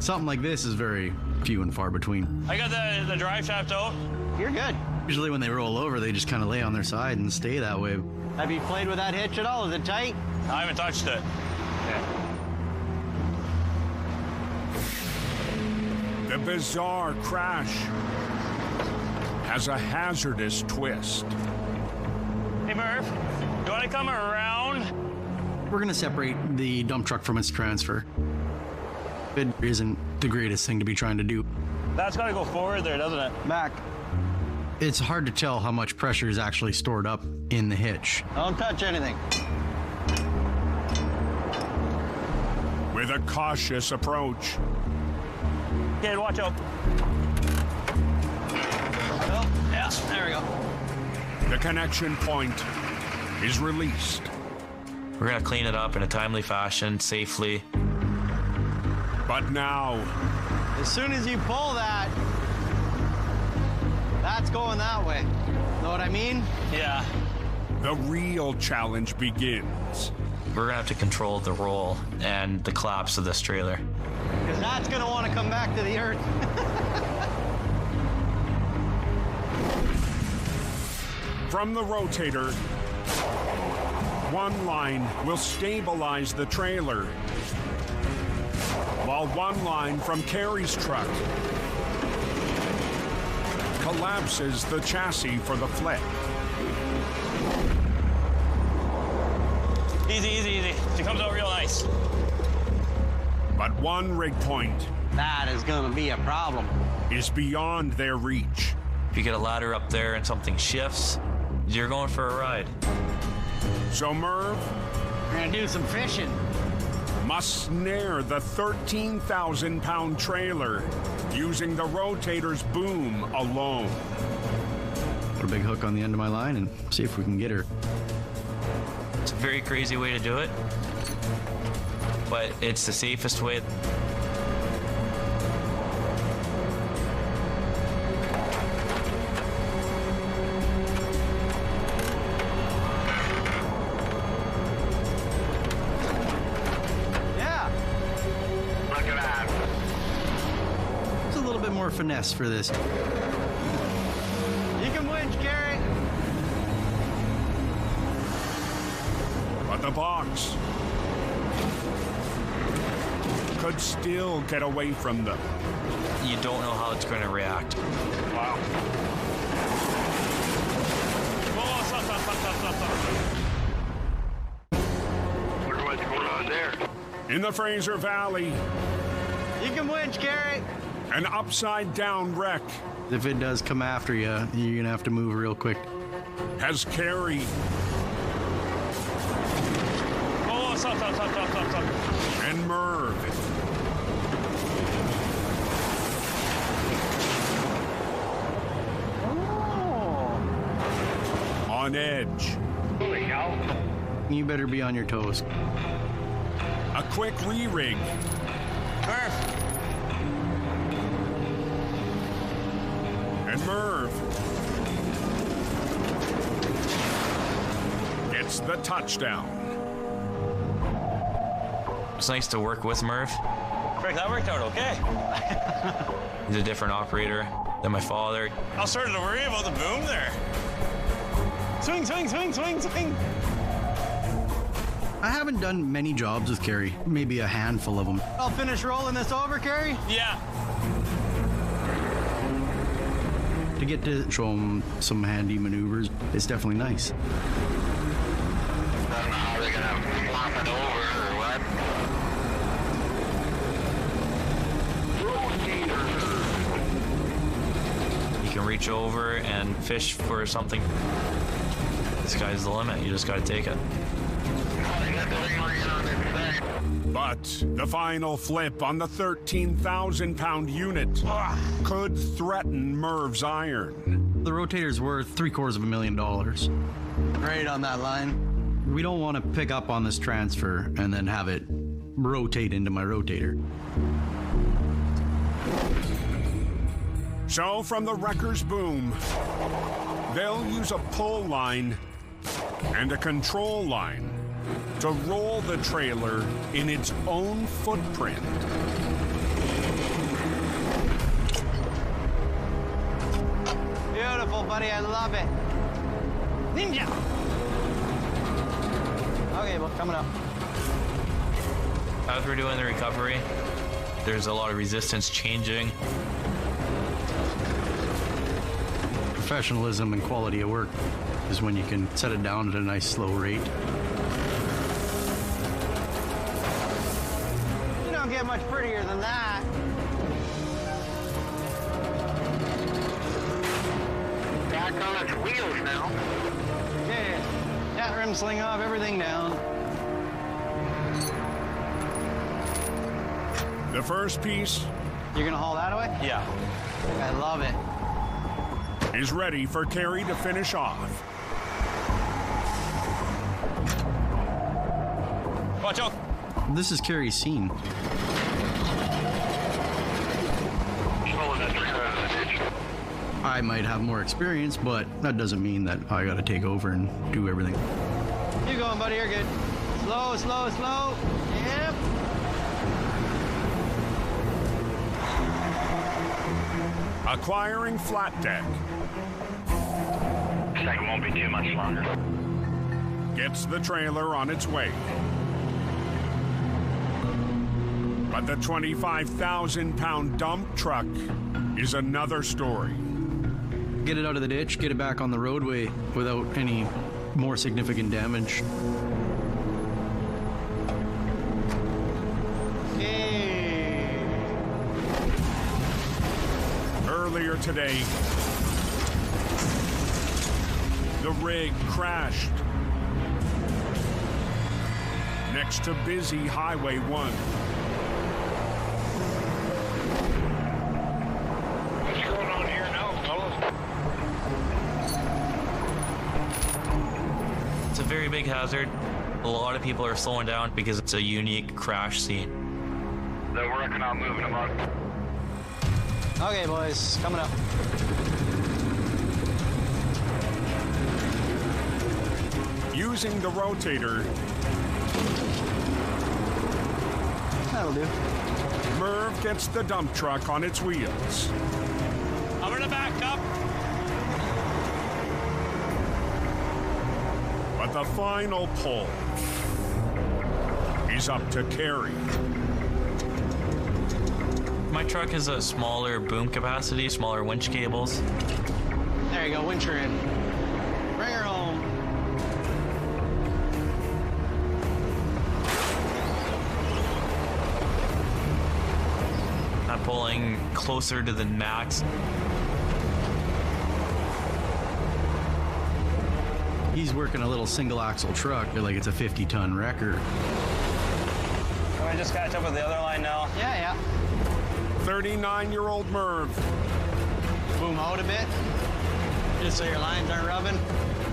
Something like this is very few and far between. I got the drive shaft out. You're good. Usually when they roll over, they just kind of lay on their side and stay that way. Have you played with that hitch at all? Is it tight? I haven't touched it. The bizarre crash has a hazardous twist. Hey, Murph, you want to come around? We're going to separate the dump truck from its transfer. It isn't the greatest thing to be trying to do. That's got to go forward there, doesn't it? Back. It's hard to tell how much pressure is actually stored up in the hitch. Don't touch anything. With a cautious approach. Kid, watch out. Oh, yeah, there we go. The connection point is released. We're gonna clean it up in a timely fashion, safely. But now, as soon as you pull that, that's going that way. Know what I mean? Yeah. The real challenge begins. We're gonna have to control the roll and the collapse of this trailer. Because that's gonna want to come back to the earth. From the rotator, one line will stabilize the trailer, while one line from Carey's truck collapses the chassis for the flip. Easy, easy, easy. She comes out real nice. But one rig point, that is going to be a problem, is beyond their reach. If you get a ladder up there and something shifts, you're going for a ride. So Merv, we're going to do some fishing. Must snare the 13,000-pound trailer using the rotator's boom alone. Put a big hook on the end of my line and see if we can get her. It's a very crazy way to do it, but it's the safest way. Yeah. Look at that. There's a little bit more finesse for this. You can winch, Carey. But the box could still get away from them. You don't know how it's going to react. Wow. Whoa, stop. Look what's going on there. In the Fraser Valley, You can winch, Carey. an upside-down wreck If it does come after you, you're going to have to move real quick. has Carey Oh, stop. and Merv on edge. Holy cow. You better be on your toes. A quick re-rig. Murph. And Merv gets the touchdown. It's nice to work with Merv. Frick, that worked out okay. He's a different operator than my father. I started to worry about the boom there. Swing, swing, swing, swing, swing. I haven't done many jobs with Kerry, maybe a handful of them. I'll finish rolling this over, Kerry. Yeah. To get to show them some handy maneuvers, it's definitely nice. I don't know how they're gonna flop it over or what. You can reach over and fish for something. The sky's the limit. You just got to take it. But the final flip on the 13,000-pound unit could threaten Merv's iron. The rotator's worth $750,000. Right on that line. We don't want to pick up on this transfer and then have it rotate into my rotator. So from the wrecker's boom, they'll use a pull line and a control line to roll the trailer in its own footprint. Beautiful, buddy. I love it. Ninja. Okay, well, coming up. As we're doing the recovery, there's a lot of resistance changing. Professionalism and quality of work is when you can set it down at a nice slow rate. You don't get much prettier than that. Back on its wheels now. Yeah, that rim sling off, everything down. The first piece. You're gonna haul that away? Yeah. I love it. Is ready for Kerry to finish off. Watch out. This is Kerry's scene. I might have more experience, but that doesn't mean that I gotta take over and do everything. You going, buddy, you're good. Slow, slow, slow. Yep. Acquiring flat deck. Looks like it won't be too much longer. Gets the trailer on its way. But the 25,000-pound dump truck is another story. Get it out of the ditch, get it back on the roadway without any more significant damage. Earlier today, the rig crashed next to busy Highway 1. What's going on here now, fellas? It's a very big hazard. A lot of people are slowing down because it's a unique crash scene. They're working on moving them up. Okay, boys, coming up. Using the rotator, that'll do. Merv gets the dump truck on its wheels. I'm gonna back up. But the final pull is up to Kerry. My truck has a smaller boom capacity, smaller winch cables. There you go, winch her in. Bring her home. I'm pulling closer to the max. He's working a little single axle truck, like it's a 50-ton wrecker. Can we just catch up with the other line now? Yeah, yeah. 39-year-old Merv. Boom out a bit, just so your lines aren't rubbing.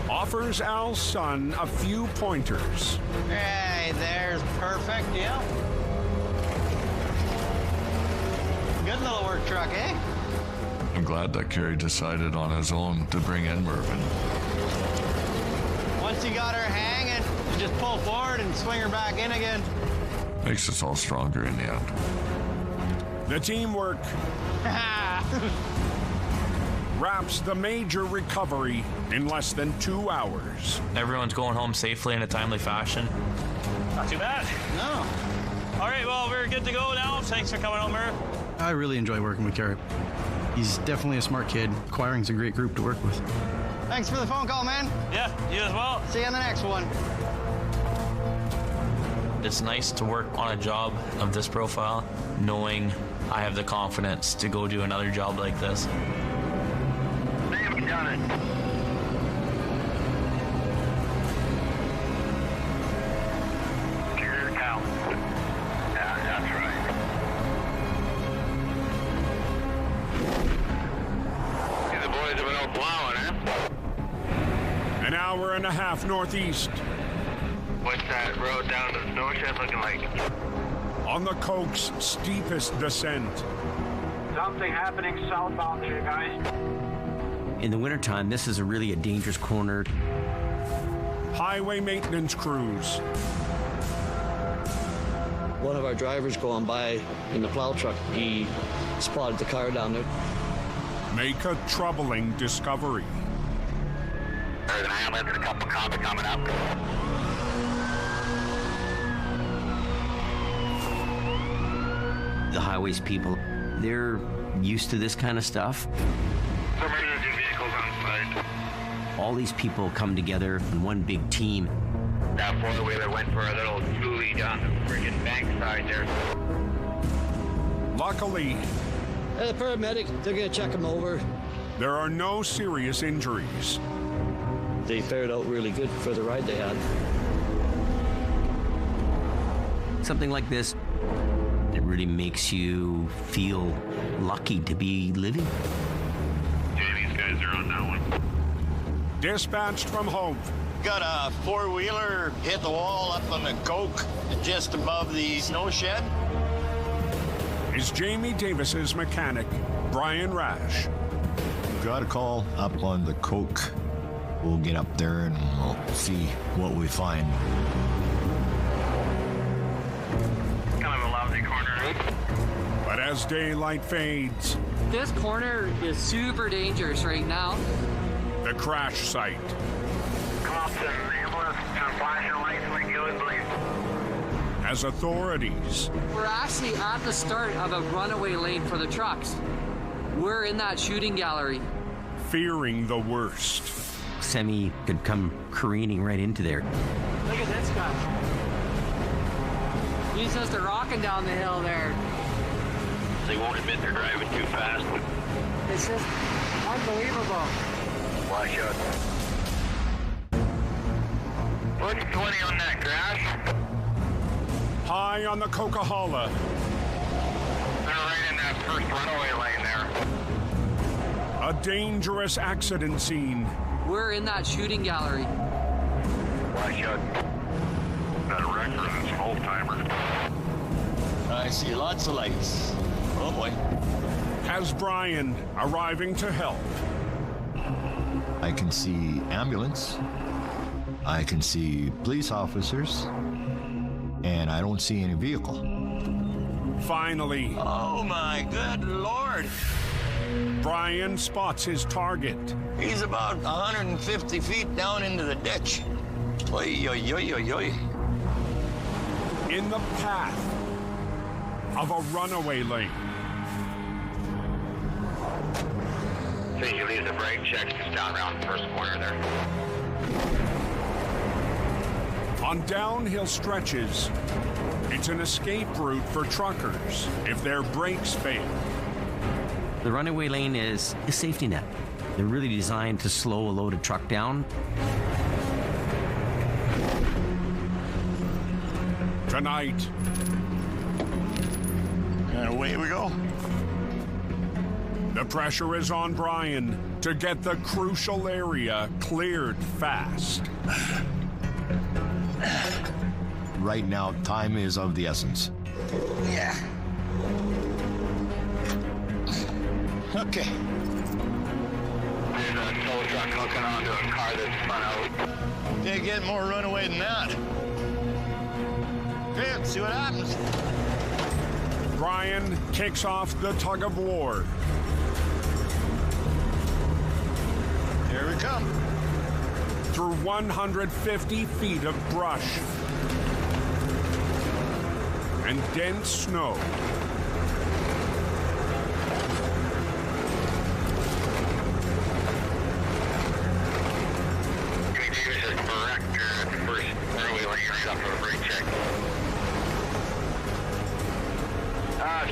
Offers Al's son a few pointers. Hey, there's perfect, yeah. Good little work truck, eh? I'm glad that Kerry decided on his own to bring in Mervyn. Once you got her hanging, you just pull forward and swing her back in again. Makes us all stronger in the end. The teamwork wraps the major recovery in less than 2 hours. Everyone's going home safely in a timely fashion. Not too bad. No. All right, well, we're good to go now. Thanks for coming out, Murph. I really enjoy working with Garrett. He's definitely a smart kid. Acquiring's a great group to work with. Thanks for the phone call, man. Yeah, you as well. See you on the next one. It's nice to work on a job of this profile, knowing I have the confidence to go do another job like this. They've done it. Here's Cal. Yeah, that's right. See, the boys have been out plowing, eh? An hour and a half northeast. What's that road down to the snow shed looking like? On the Coke's steepest descent. Something happening southbound here, guys. In the wintertime, this is really a dangerous corner. Highway maintenance crews. One of our drivers going by in the plow truck, he spotted the car down there. Make a troubling discovery. There's an ambulance and a couple of cops coming up. The highways people, they're used to this kind of stuff. Emergency vehicles on site. All these people come together in one big team. That four-wheeler went for a little schoolie down the friggin' bank side there. Luckily, The paramedic, they're going to check him over. there are no serious injuries. They fared out really good for the ride they had. Something like this, it really makes you feel lucky to be living. Yeah, these guys are on that one. Dispatched from home. Got a four-wheeler hit the wall up on the Coke just above the snow shed. Is Jamie Davis's mechanic, Brian Rash. Got a call up on the Coke. We'll get up there and we'll see what we find. Kind of a lousy corner, right? But as daylight fades, This corner is super dangerous right now. the crash site. Cops and ambulance and flashing lights like you would believe. As authorities We're actually at the start of a runaway lane for the trucks. We're in that shooting gallery. fearing the worst. Semi could come careening right into there. Look at this guy. He's just rocking down the hill there. They won't admit they're driving too fast. It's just unbelievable. Watch out. What's 20 on that crash? High on the Coquihalla, They're right in that first runaway lane there. a dangerous accident scene. We're in that shooting gallery. Watch out. That wrecker is an old timer. I see lots of lights. Oh boy. As Brian arriving to help. I can see ambulance. I can see police officers. And I don't see any vehicle. Finally, Oh my good Lord. Brian spots his target. He's about 150 feet down into the ditch. Oy, oy, oy, oy, oy. In the path of a runaway lane. So you leave the brake checks just down around the first corner there. On downhill stretches, it's an escape route for truckers if their brakes fail. The runaway lane is a safety net. They're really designed to slow a loaded truck down. Tonight, And away we go. the pressure is on Brian to get the crucial area cleared fast. Right now, time is of the essence. Yeah. Okay. There's a tow truck hooking onto a car that's spun out. Can't get more runaway than that. Okay, let's see what happens. Brian kicks off the tug of war. come. Through 150 feet of brush and dense snow.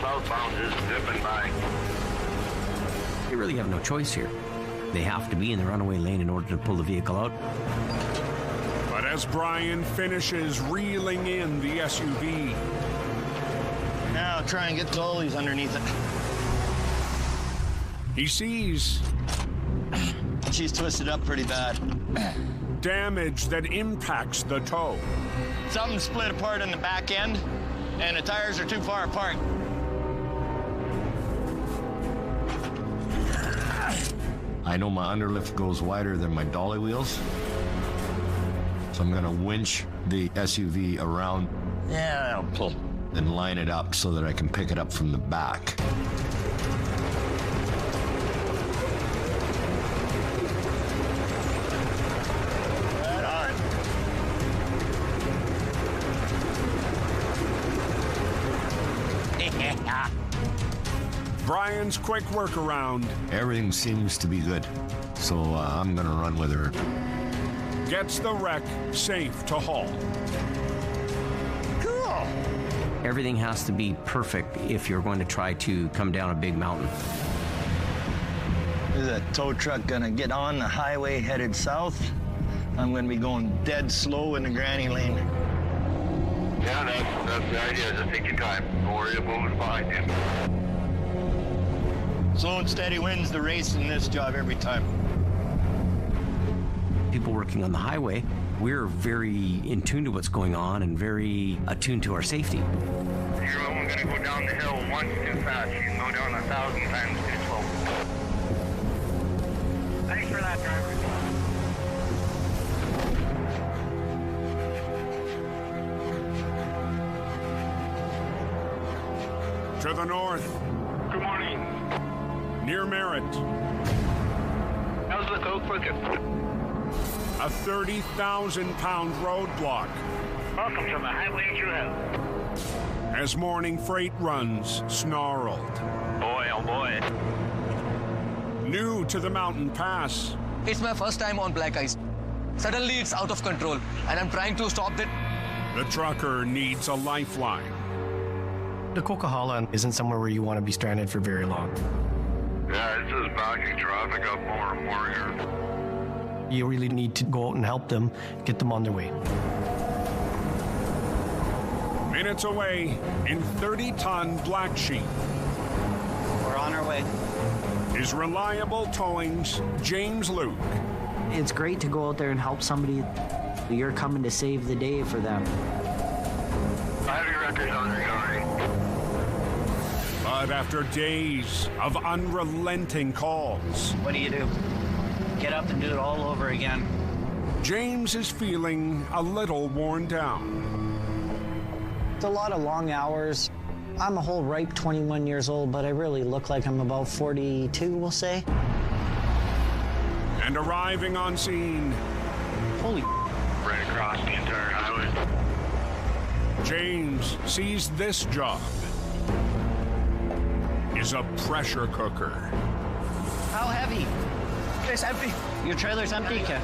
Southbound is zipping by. They really have no choice here. They have to be in the runaway lane in order to pull the vehicle out. But as Brian finishes reeling in the SUV, now I'll try and get the ollies underneath it. he sees She's twisted up pretty bad. damage that impacts the toe. Something split apart in the back end, and the tires are too far apart. I know my underlift goes wider than my dolly wheels, so I'm gonna winch the SUV around. Yeah, I'll pull. Then line it up so that I can pick it up from the back. Right on. Brian's quick workaround Everything seems to be good, so I'm gonna run with her. gets the wreck safe to haul. Cool. Everything has to be perfect if you're going to try to come down a big mountain. Is a tow truck gonna get on the highway headed south? I'm gonna be going dead slow in the granny lane. Yeah, that's the idea. Just take your time. Don't worry about who's behind you. Slow and steady wins the race in this job every time. People working on the highway, we're very in tune to what's going on and very attuned to our safety. You're only going to go down the hill once too fast. You can go down 1,000 times too slow. Thanks for that, driver. To the north, Good morning. near Merritt, How's the coke looking? a 30,000-pound roadblock Welcome to the highway, Thru Hell. as morning freight runs snarled. Boy, oh boy. New to the mountain pass, It's my first time on black ice. Suddenly it's out of control, and I'm trying to stop it. the trucker needs a lifeline. The Coquihalla isn't somewhere where you want to be stranded for very long. Yeah, it's just backing traffic up more and more here. You really need to go out and help them, get them on their way. Minutes away in 30-ton black sheep We're on our way. is Reliable Towing's James Luke. It's great to go out there and help somebody. You're coming to save the day for them. I have your records on your guy. But after days of unrelenting calls, What do? Get up and do it all over again. James is feeling a little worn down. It's a lot of long hours. I'm a whole ripe 21 years old, but I really look like I'm about 42, we'll say. And arriving on scene, Holy Right across the entire highway. James sees this job is a pressure cooker. How heavy? It's empty. Your trailer's empty, Kev.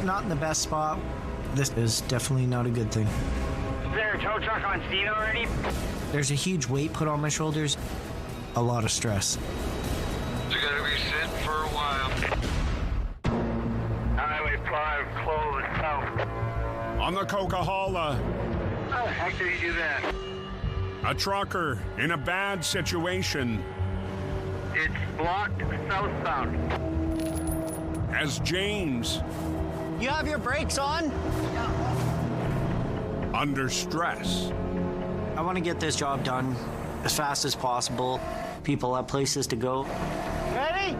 not in the best spot. This is definitely not a good thing. Is there a tow truck on scene already? There's a huge weight put on my shoulders, a lot of stress. You're gonna be sitting for a while. Highway 5 closed south. On the Coquihalla, How the heck did you do that? a trucker in a bad situation It's blocked southbound. as James, You have your brakes on? under stress. I want to get this job done as fast as possible. People have places to go. Ready?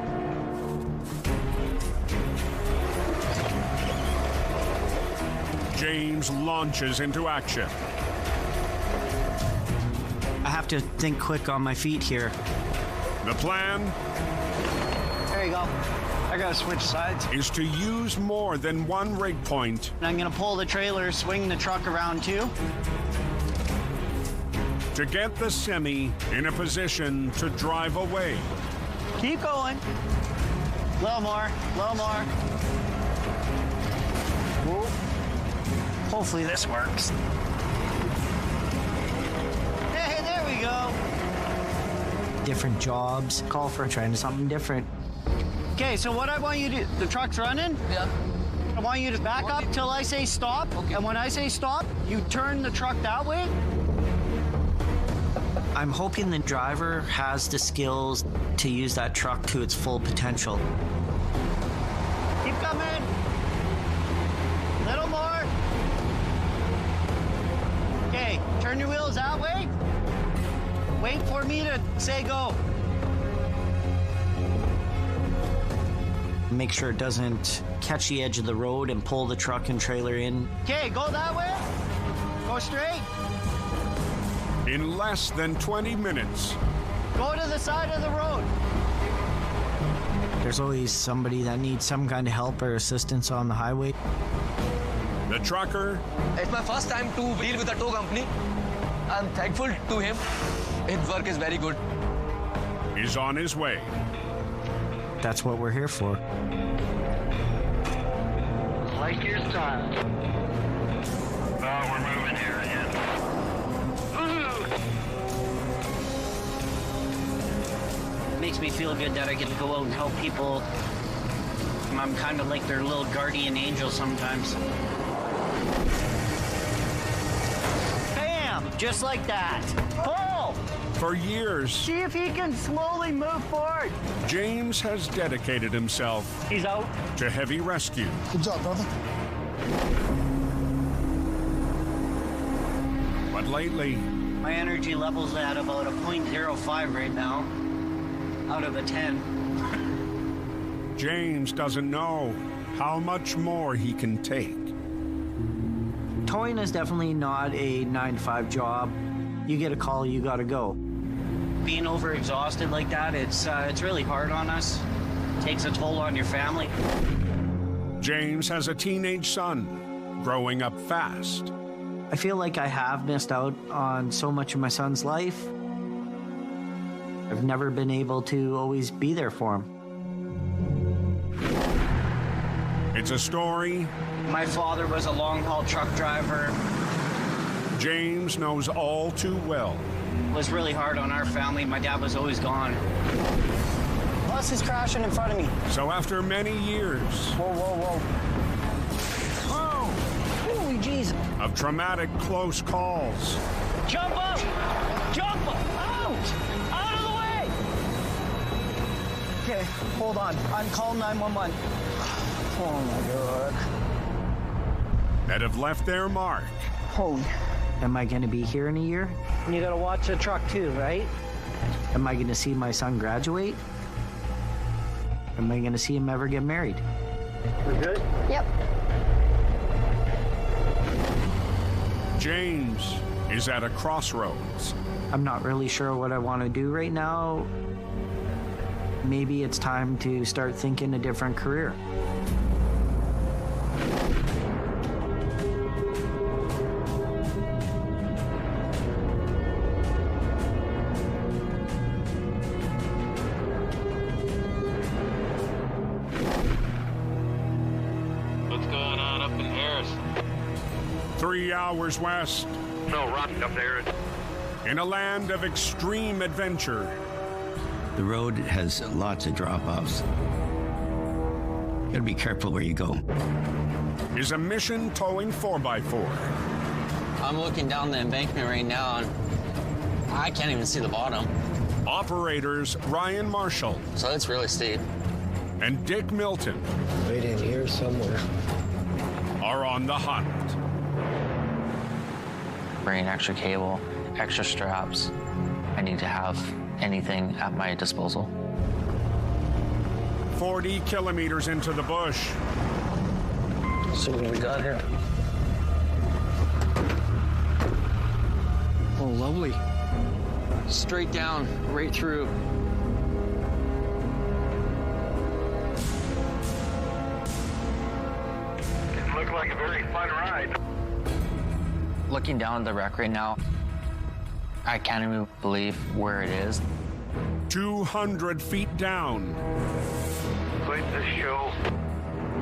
James launches into action. I have to think quick on my feet here. The plan? There you go. I gotta switch sides. Is to use more than one rig point. I'm gonna pull the trailer, swing the truck around too. To get the semi in a position to drive away. Keep going. A little more, a little more. Whoa. Hopefully this works. Hey, there we go. Different jobs call for trying something different. Okay, so what I want you to do, the truck's running? Yeah. I want you to back up till I say stop. Okay. And when I say stop, you turn the truck that way. I'm hoping the driver has the skills to use that truck to its full potential. Keep coming. Little more. Okay, turn your wheels that way. Wait for me to say go. Make sure it doesn't catch the edge of the road and pull the truck and trailer in. Okay, go that way. Go straight. In less than 20 minutes. Go to the side of the road. There's always somebody that needs some kind of help or assistance on the highway. The trucker. It's my first time to deal with a tow company. I'm thankful to him. His work is very good. Is on his way. That's what we're here for. Like your style. Oh, we're moving here again. It makes me feel good that I get to go out and help people. I'm kind of like their little guardian angel sometimes. Bam! Just like that. Pull! For years, See if he can slowly move forward. James has dedicated himself He's out. to heavy rescue. Good job, brother. But lately, My energy level's at about a 0.05 right now, out of a 10. James doesn't know how much more he can take. Towing is definitely not a 9-to-5 job. You get a call, you gotta go. Being overexhausted like that, it's really hard on us. It takes a toll on your family. James has a teenage son, growing up fast. I feel like I have missed out on so much of my son's life. I've never been able to always be there for him. It's a story My father was a long-haul truck driver. James knows all too well. It was really hard on our family. My dad was always gone. Bus is crashing in front of me. So after many years Whoa, whoa, whoa. Oh! Holy jeez. of traumatic close calls, Jump up! Jump up! Out! Out of the way! Okay, hold on. I'm calling 911. Oh my God. that have left their mark. Holy. Am I gonna be here in a year? You gotta watch the truck too, right? Am I gonna see my son graduate? Am I gonna see him ever get married? We're good? Yep. James is at a crossroads. I'm not really sure what I want to do right now. Maybe it's time to start thinking a different career. What's going on up in Harris? 3 hours west, No, rock up there. in a land of extreme adventure, The road has lots of drop-offs. You gotta be careful where you go. is a mission towing 4x4. I'm looking down the embankment right now, and I can't even see the bottom. Operators Ryan Marshall So it's really steep. and Dick Milton Right in here somewhere. are on the hunt. Bringing extra cable, extra straps. I need to have anything at my disposal. 40 kilometers into the bush, See what we got here. Oh, lovely. Straight down, right through. like a very fun ride. Looking down at the wreck right now, I can't even believe where it is. 200 feet down. Quite the show.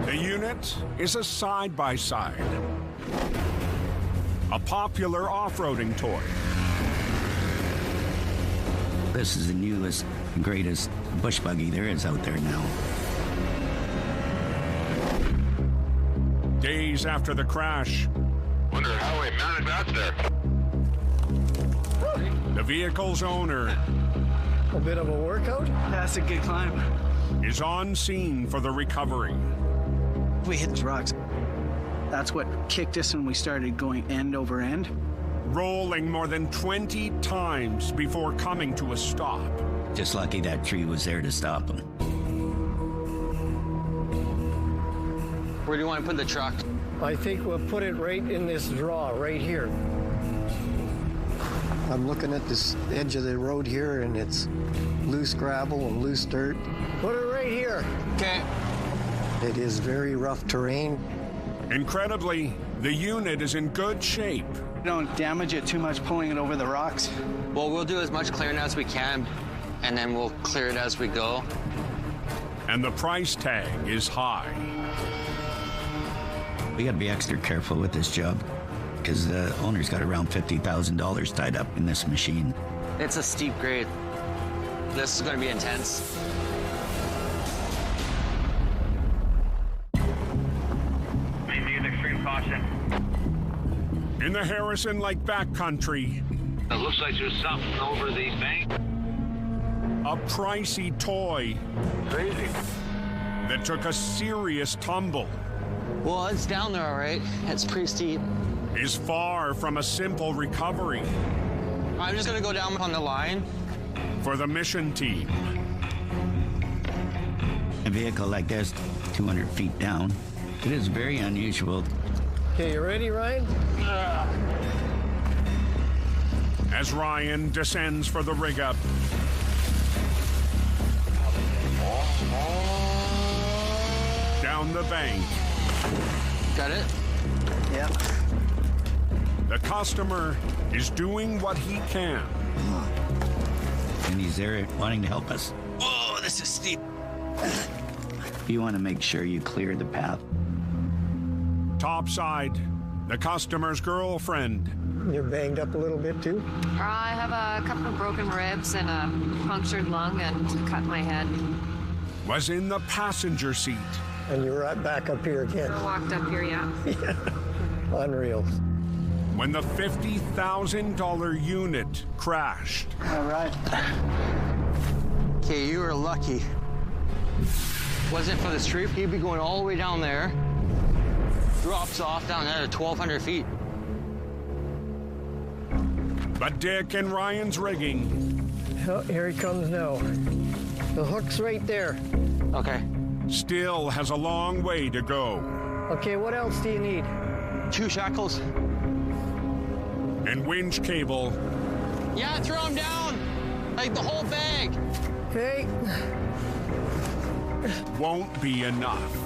The unit is a side-by-side. A popular off-roading toy. This is the newest, greatest bush buggy there is out there now. Days after the crash, Wonder how we mounted out there. the vehicle's owner A bit of a workout? That's a good climb. is on scene for the recovery. We hit the rocks. That's what kicked us when we started going end over end. Rolling more than 20 times before coming to a stop. Just lucky that tree was there to stop him. Where do you want to put the truck? I think we'll put it right in this draw, right here. I'm looking at this edge of the road here, and it's loose gravel and loose dirt. Put it right here. Okay. It is very rough terrain. Incredibly, the unit is in good shape. Don't damage it too much pulling it over the rocks. Well, we'll do as much clearing as we can, and then we'll clear it as we go. And the price tag is high. We gotta be extra careful with this job because the owner's got around $50,000 tied up in this machine. It's a steep grade. This is going to be intense. Please use extreme caution. In the Harrison Lake backcountry, It looks like there's something over the bank. a pricey toy Crazy. that took a serious tumble Well, it's down there, all right. It's pretty steep. is far from a simple recovery I'm just going to go down on the line. for the mission team. A vehicle like this, 200 feet down, it is very unusual. Okay, you ready, Ryan? As Ryan descends for the rig up, down the bank, Got it? Yeah. the customer is doing what he can. And he's there wanting to help us. Oh, this is steep. You want to make sure you clear the path. Topside, the customer's girlfriend You're banged up a little bit, too? I have a couple of broken ribs and a punctured lung and cut my head. was in the passenger seat. And you're right back up here again. I walked up here, yeah. Unreal. When the $50,000 unit crashed. All right. Okay, you were lucky. Wasn't for the street, he'd be going all the way down there. Drops off down there at 1,200 feet. But Dick and Ryan's rigging. Oh, here he comes now. The hook's right there. Okay. Still has a long way to go. Okay, what else do you need? 2 shackles. And winch cable. Yeah, throw him down. Like the whole bag. Okay. Won't be enough.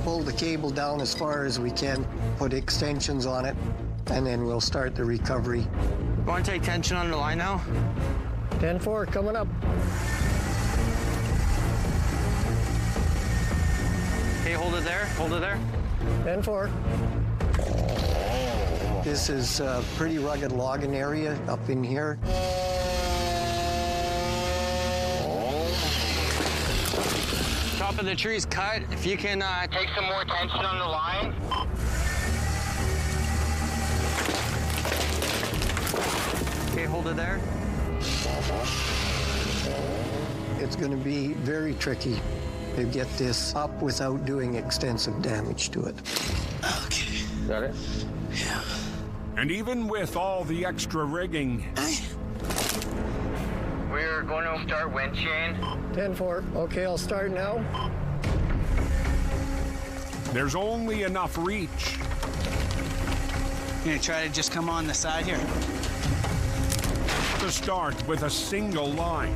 Pull the cable down as far as we can, put extensions on it, and then we'll start the recovery. Want to take tension on the line now? 10-4, coming up. Okay, hold it there. Hold it there. 10-4. This is a pretty rugged logging area up in here. Top of the tree's cut. If you can take some more tension on the line. Okay, hold it there. It's going to be very tricky to get this up without doing extensive damage to it. Okay. Got it? Yeah. And even with all the extra rigging, We're going to start winching. 10-4. Okay, I'll start now. there's only enough reach I'm going to try to just come on the side here. to start with a single line.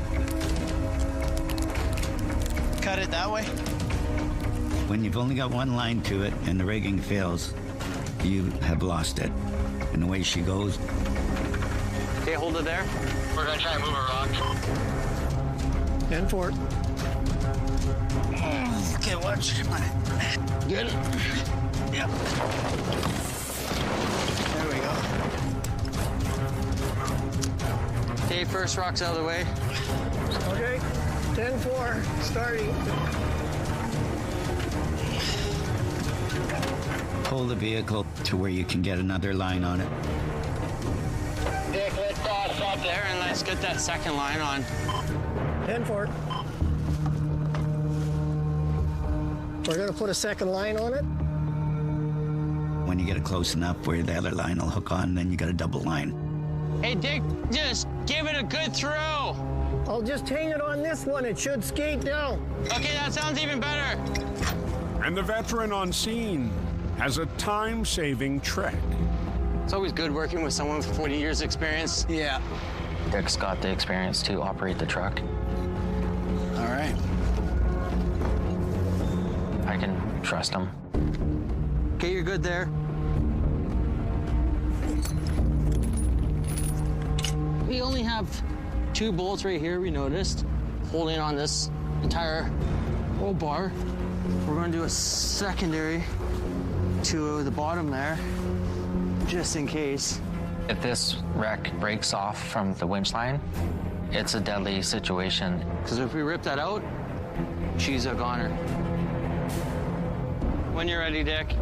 Cut it that way. When you've only got one line to it and the rigging fails, you have lost it. And away she goes. Okay, hold it there. We're gonna try and move a rock. 10-4. Okay, watch it. Get it? Yep. There we go. Okay, first rock's out of the way. Okay, 10-4, starting. Pull the vehicle to where you can get another line on it. Dick, let's toss up There, and let's get that second line on. 10-4. We're gonna put a second line on it. When you get it close enough where the other line will hook on, then you got a double line. Hey, Dick, just give it a good throw. I'll just hang it on this one. It should skate down. Okay, that sounds even better. And the veteran on scene has a time-saving trick. It's always good working with someone with 40 years experience. Yeah. Dick's got the experience to operate the truck. All right. I can trust him. Okay, you're good there. We only have 2 bolts right here, we noticed, holding on this entire whole bar. We're going to do a secondary to the bottom there, just in case. If this wreck breaks off from the winch line, it's a deadly situation. Because if we rip that out, she's a goner. When you're ready, Dick.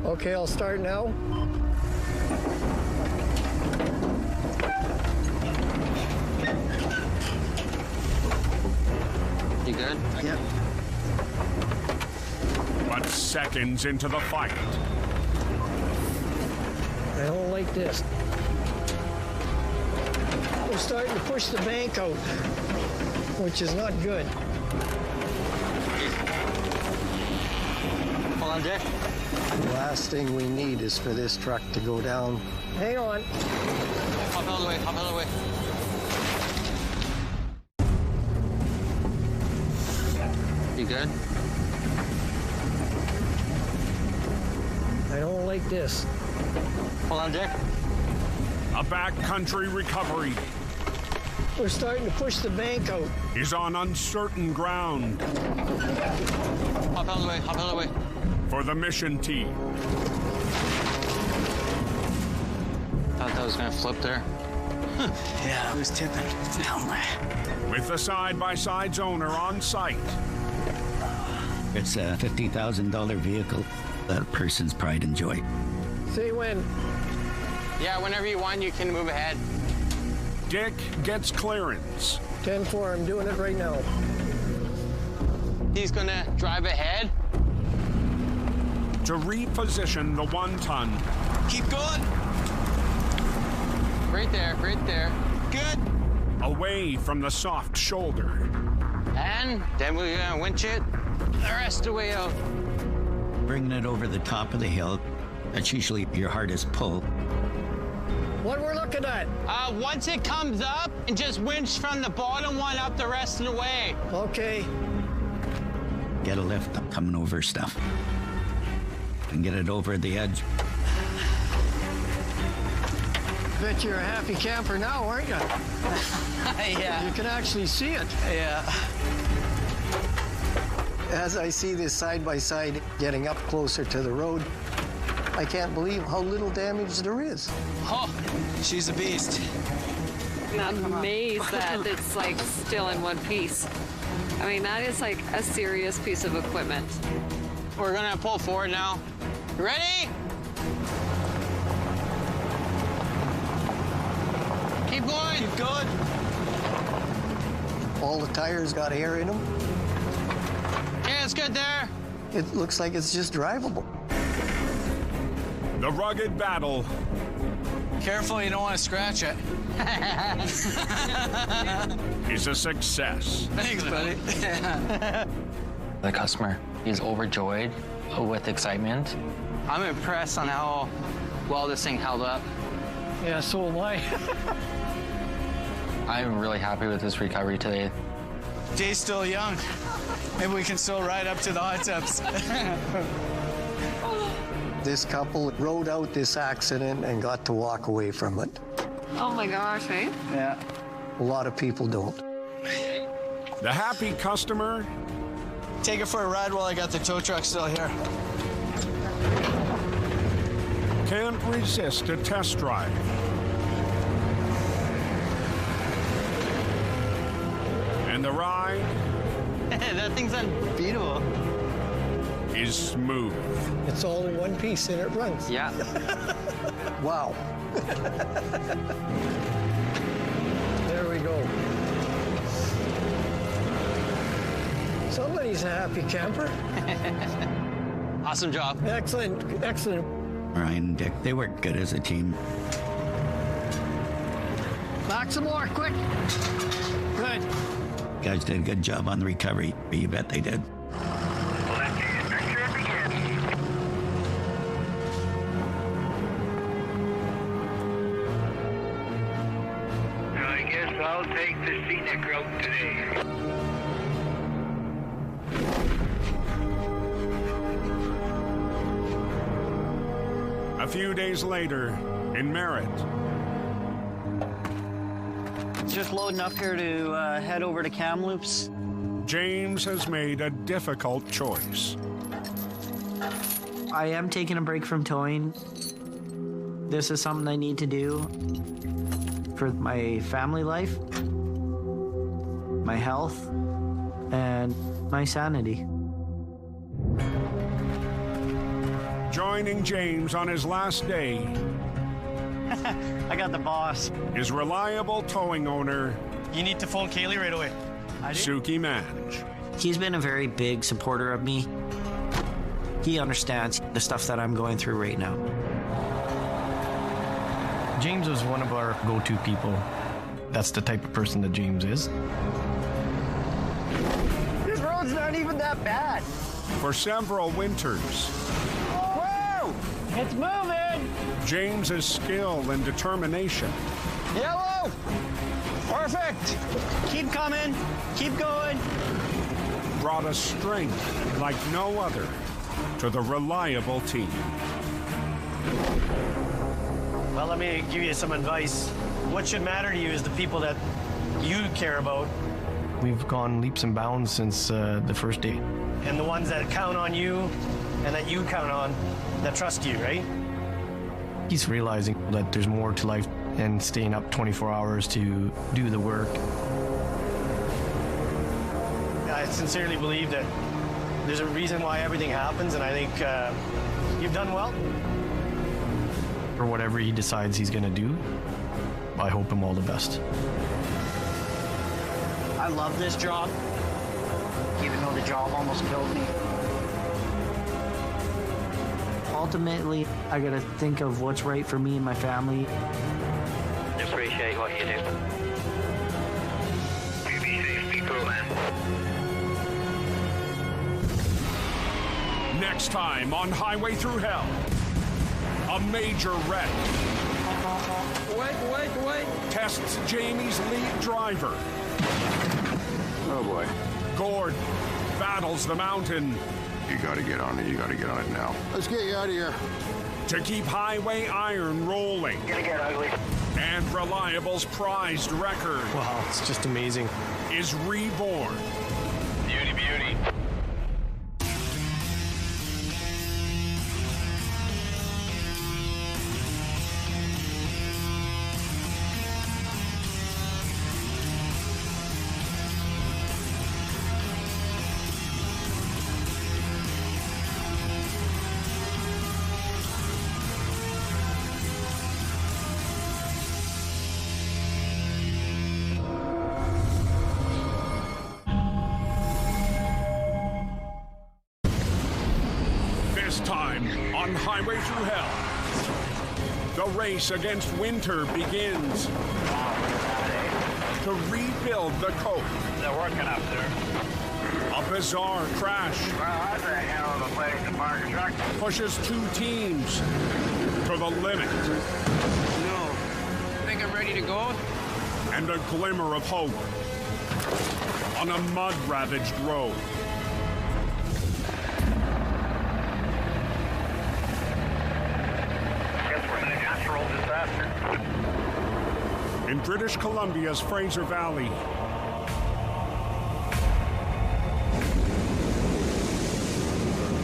Okay, I'll start now. You good? Yep. But seconds into the fight, I don't like this. We're starting to push the bank out, which is not good. Hold on, Dick. The last thing we need is for this truck to go down. Hang on. Hop out of the way, hop out of the way. You good? I don't like this. Hold on, Dick. a backcountry recovery We're starting to push the bank out. is on uncertain ground. Hop out of the way, hop out of the way. For the mission team. Thought that was gonna flip there. Yeah, it was tipping. With the side-by-side's owner on site. It's a $50,000 vehicle that a person's pride and joy. Say when. Yeah, whenever you want, you can move ahead. Dick gets clearance. 10-4, I'm doing it right now. He's gonna drive ahead. To reposition the 1-ton. Keep going. Right there, right there. Good. Away from the soft shoulder. And then we're gonna winch it the rest of the way out. Bringing it over the top of the hill, that's usually your hardest pull. What we're looking at? Once it comes up, and just winch from the bottom one up the rest of the way. Okay. Get a lift coming over stuff. And get it over the edge. Bet you're a happy camper now, aren't you? Yeah. You can actually see it. Yeah. As I see this side by side getting up closer to the road, I can't believe how little damage there is. Oh, she's a beast. I'm amazed that it's like still in one piece. I mean, that is like a serious piece of equipment. We're gonna pull forward now. You ready? Keep going. Keep going. All the tires got air in them. Okay, it's good there. It looks like it's just drivable. The rugged battle. Careful, you don't want to scratch it. Is a success. Thanks, buddy. The customer is overjoyed with excitement. I'm impressed on how well this thing held up. Yeah, so am I. I'm really happy with this recovery today. Day's still young. Maybe we can still ride up to the hot tubs. This couple rode out this accident and got to walk away from it. Oh my gosh, eh? Yeah. A lot of people don't. The happy customer. Take it for a ride while I got the tow truck still here. Can't resist a test drive. And the ride That thing's unbeatable. is smooth. It's all in one piece and it runs. Yeah. Wow. There we go. Somebody's a happy camper. Awesome job. Excellent, excellent. Ryan and Dick, they work good as a team. Back some more, quick. Good. Guys did a good job on the recovery. You bet they did. I guess I'll take the scenic route today. A few days later, in Merritt, Just loading up here to head over to Kamloops. James has made a difficult choice. I am taking a break from towing. This is something I need to do for my family life, my health, and my sanity. Joining James on his last day I got the boss. is reliable towing owner You need to phone Kaylee right away. Suki Manj. He's been a very big supporter of me. He understands the stuff that I'm going through right now. James was one of our go-to people. That's the type of person that James is. This road's not even that bad. For several winters, Whoa! It's moving! James's skill and determination Yellow! Perfect! Keep coming. Keep going. brought a strength like no other to the reliable team. Well, let me give you some advice. What should matter to you is the people that you care about. We've gone leaps and bounds since the first day. And the ones that count on you and that you count on, that trust you, right? He's realizing that there's more to life than staying up 24 hours to do the work. I sincerely believe that there's a reason why everything happens, and I think you've done well. For whatever he decides he's going to do, I hope him all the best. I love this job, even though the job almost killed me. Ultimately, I gotta think of what's right for me and my family. Appreciate what you do. You be safe, people, man. Next time on Highway Thru Hell, a major wreck Wait. tests Jamie's lead driver. Oh boy. Gord battles the mountain You gotta get on it. You gotta get on it now. Let's get you out of here. to keep highway iron rolling. Gonna get ugly. And Reliable's prized record Wow, it's just amazing. is reborn. Beauty, beauty. This time on Highway Thru Hell, the race against winter begins. To rebuild the coast, They're working up there. a bizarre crash Well, that's a hell of a place to park a truck. pushes two teams to the limit. No. Think I'm ready to go? And a glimmer of hope on a mud-ravaged road. in British Columbia's Fraser Valley.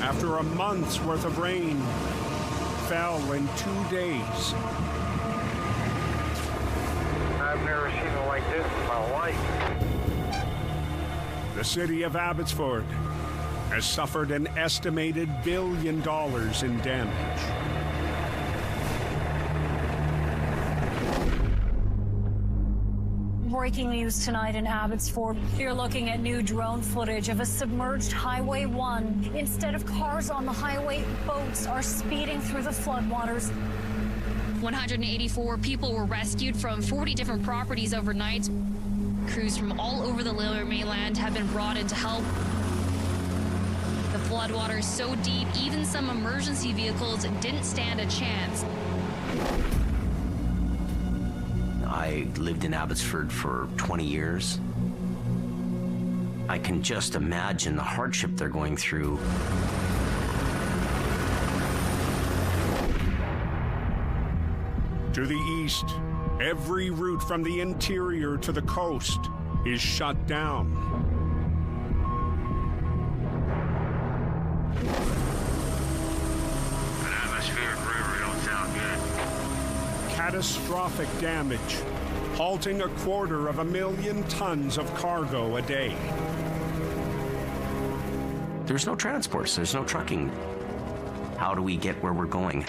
After a month's worth of rain, fell in 2 days. I've never seen it like this in my life. The city of Abbotsford has suffered an estimated $1 billion in damage. Breaking news tonight in Abbotsford. You're looking at new drone footage of a submerged Highway 1. Instead of cars on the highway, boats are speeding through the floodwaters. 184 people were rescued from 40 different properties overnight. Crews from all over the Lower Mainland have been brought in to help. The floodwater is so deep, even some emergency vehicles didn't stand a chance. I lived in Abbotsford for 20 years. I can just imagine the hardship they're going through. To the east, every route from the interior to the coast is shut down. An atmospheric river don't sound good. Catastrophic damage, halting 250,000 tons of cargo a day. There's no transports, there's no trucking. How do we get where we're going?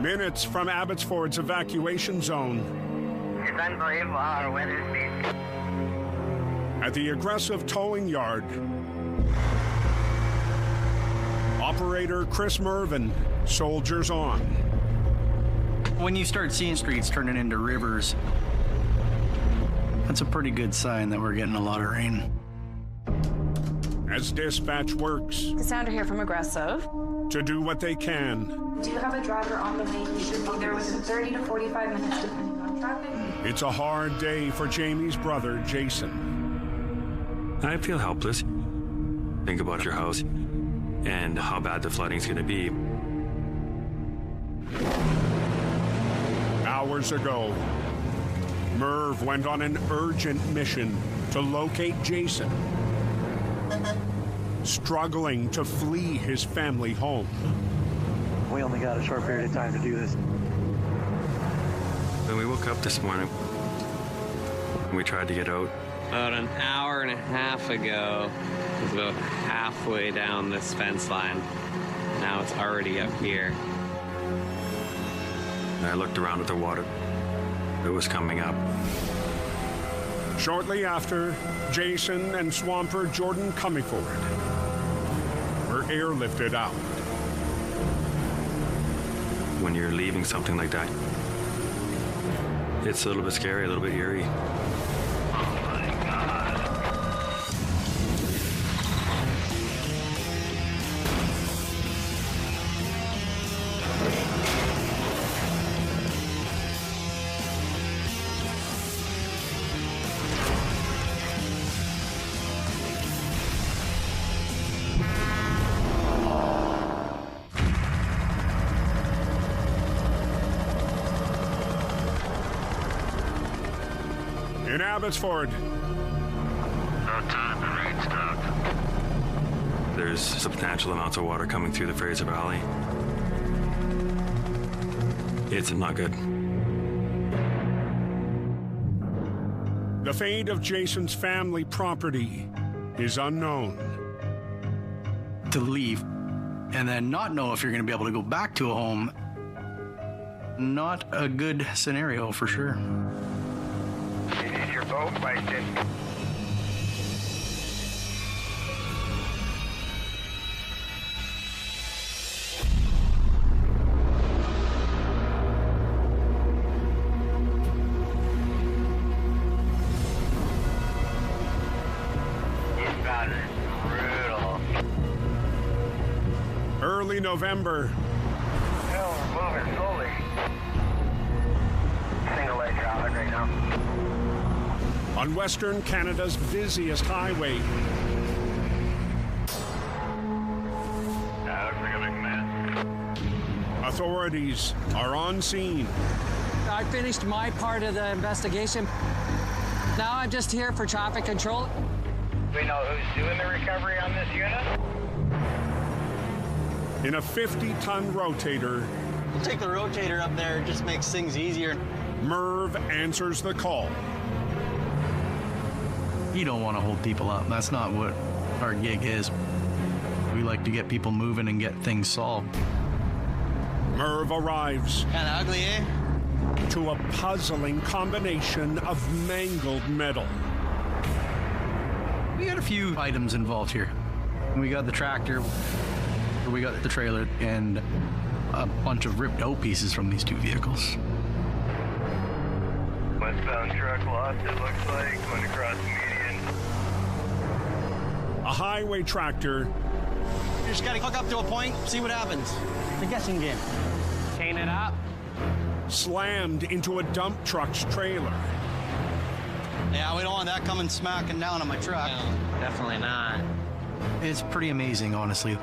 Minutes from Abbotsford's evacuation zone. It's unbelievable how our weather's been. At the aggressive towing yard, operator Chris Mervin soldiers on. When you start seeing streets turning into rivers, that's a pretty good sign that we're getting a lot of rain. As dispatch works Cassandra here from Aggressive. to do what they can. Do you have a driver on the way? You should be there within 30 to 45 minutes depending on traffic. It's a hard day for Jamie's brother, Jason. I feel helpless. Think about your house and how bad the flooding's going to be. Hours ago, Merv went on an urgent mission to locate Jason, struggling to flee his family home. We only got a short period of time to do this. When we woke up this morning, we tried to get out. About an hour and a half ago, it was about halfway down this fence line. Now it's already up here. And I looked around at the water. It was coming up. Shortly after, Jason and swamper Jordan Cummingford were airlifted out. When you're leaving something like that, it's a little bit scary, a little bit eerie. In Abbotsford, No time to rain stop. There's substantial amounts of water coming through the Fraser Valley. It's not good. the fate of Jason's family property is unknown. To leave and then not know if you're going to be able to go back to a home, not a good scenario for sure. Is your boat like this? Early November. Hell, we're moving slowly. Single lane traffic right now. On Western Canada's busiest highway. Looks like a big mess. Authorities are on scene. I finished my part of the investigation. Now I'm just here for traffic control. We know who's doing the recovery on this unit? In a 50-ton rotator, We'll take the rotator up there, it just makes things easier. Merv answers the call. You don't want to hold people up. That's not what our gig is. We like to get people moving and get things solved. Merv arrives. Kind of ugly, eh? To a puzzling combination of mangled metal. We got a few items involved here. We got the tractor, we got the trailer, and a bunch of ripped out pieces from these two vehicles. Westbound truck lost, it looks like, going across the median. A highway tractor. You just gotta hook up to a point, see what happens. It's a guessing game. Chain it up. Slammed into a dump truck's trailer. Yeah, we don't want that coming smacking down on my truck. No, definitely not. It's pretty amazing, honestly,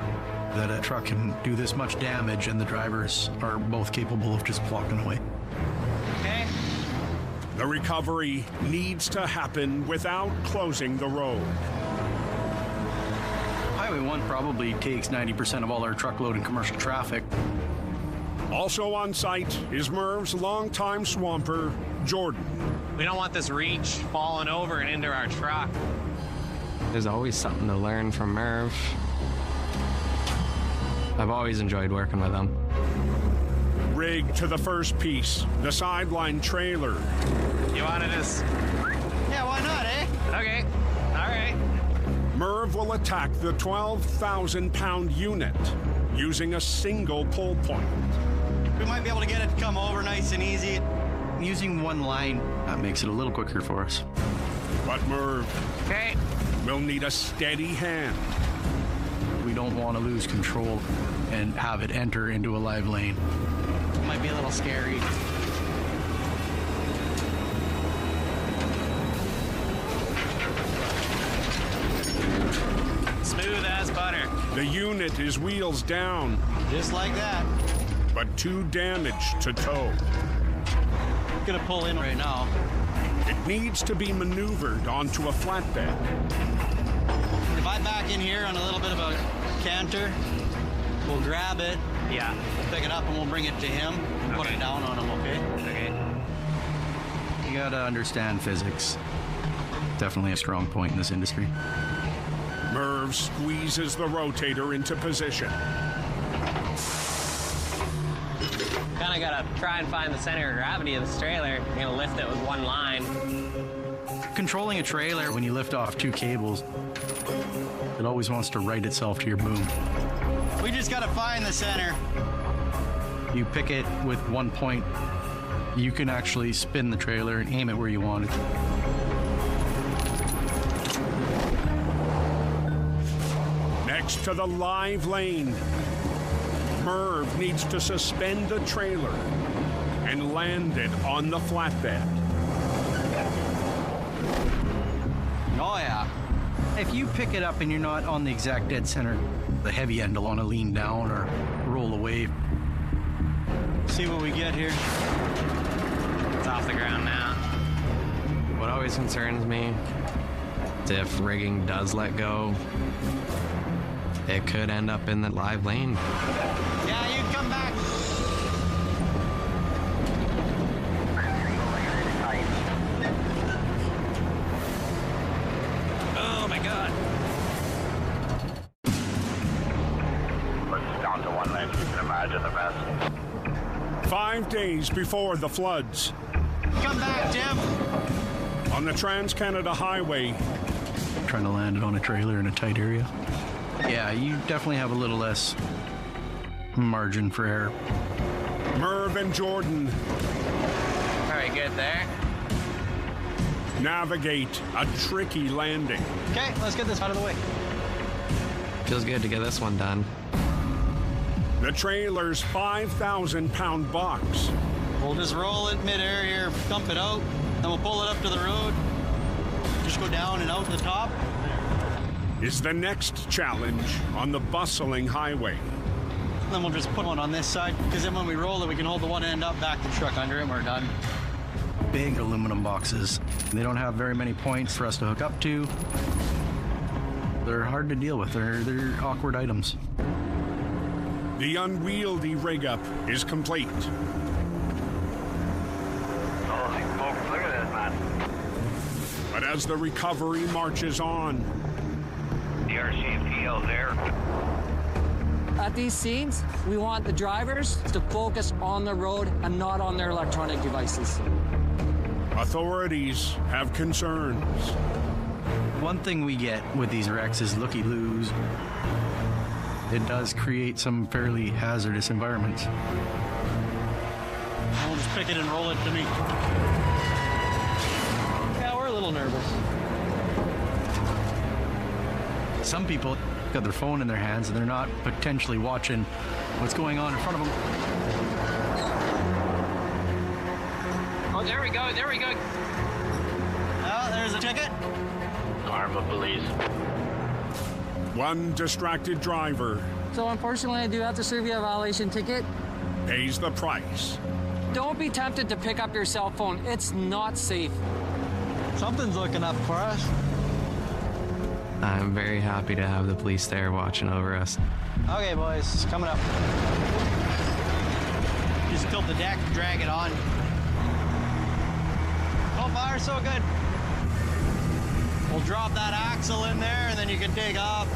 that a truck can do this much damage and the drivers are both capable of just walking away. Okay. The recovery needs to happen without closing the road. Highway 1 probably takes 90% of all our truckload and commercial traffic. Also on site is Merv's longtime swamper, Jordan. We don't want this reach falling over and into our truck. There's always something to learn from Merv. I've always enjoyed working with him. Rigged to the first piece, the sideline trailer. You wanted us? Yeah, why not, eh? Okay, all right. Merv will attack the 12,000-pound unit using a single pull point. We might be able to get it to come over nice and easy. Using one line, that makes it a little quicker for us. But Merv okay. will need a steady hand. We don't want to lose control and have it enter into a live lane. It might be a little scary. Smooth as butter. The unit is wheels down. Just like that. But too damaged to tow. Gonna pull in right now. It needs to be maneuvered onto a flatbed. If I back in here on a little bit of a canter, we'll grab it. Yeah. Pick it up and we'll bring it to him. Okay. Put it down on him, okay? Okay. You gotta understand physics. Definitely a strong point in this industry. Merv squeezes the rotator into position. Kinda gotta try and find the center of gravity of this trailer. You're gonna lift it with one line. Controlling a trailer when you lift off two cables, it always wants to right itself to your boom. We just gotta find the center. You pick it with one point, you can actually spin the trailer and aim it where you want it. Next to the live lane, Merv needs to suspend the trailer and land it on the flatbed. Oh, yeah. If you pick it up and you're not on the exact dead center, the heavy end will want to lean down or roll away. See what we get here. It's off the ground now. What always concerns me is if rigging does let go, it could end up in the live lane. Yeah, you can come back. Oh my God. Let's down to one lane. You can imagine the mess. 5 days before the floods. Come back, Tim. On the Trans-Canada Highway. Trying to land it on a trailer in a tight area. Yeah, you definitely have a little less margin for error. Merv and Jordan Very good there. navigate a tricky landing. Okay, let's get this out of the way. Feels good to get this one done. The trailer's 5,000-pound box. We'll just roll it midair here, dump it out, then we'll pull it up to the road. Just go down and out the top. Is the next challenge on the bustling highway. And then we'll just put one on this side, because then when we roll it, we can hold the one end up, back the truck under it, and we're done. Big aluminum boxes. They don't have very many points for us to hook up to. They're hard to deal with. They're awkward items. The unwieldy rig-up is complete. Holy smokes, look at this, man. But as the recovery marches on, The RCMP held there. At these scenes, we want the drivers to focus on the road and not on their electronic devices. authorities have concerns. One thing we get with these wrecks is looky-loos. It does create some fairly hazardous environments. We'll just pick it and roll it to me. Yeah, we're a little nervous. Some people got their phone in their hands and they're not potentially watching what's going on in front of them. Oh, there we go, there we go. Oh, there's a ticket. Karma police. One distracted driver So unfortunately, I do have to serve you a violation ticket. pays the price. Don't be tempted to pick up your cell phone. It's not safe. Something's looking up for us. I'm very happy to have the police there watching over us. Okay, boys, coming up. Just tilt the deck, drag it on. So far, so good. We'll drop that axle in there, and then you can take off.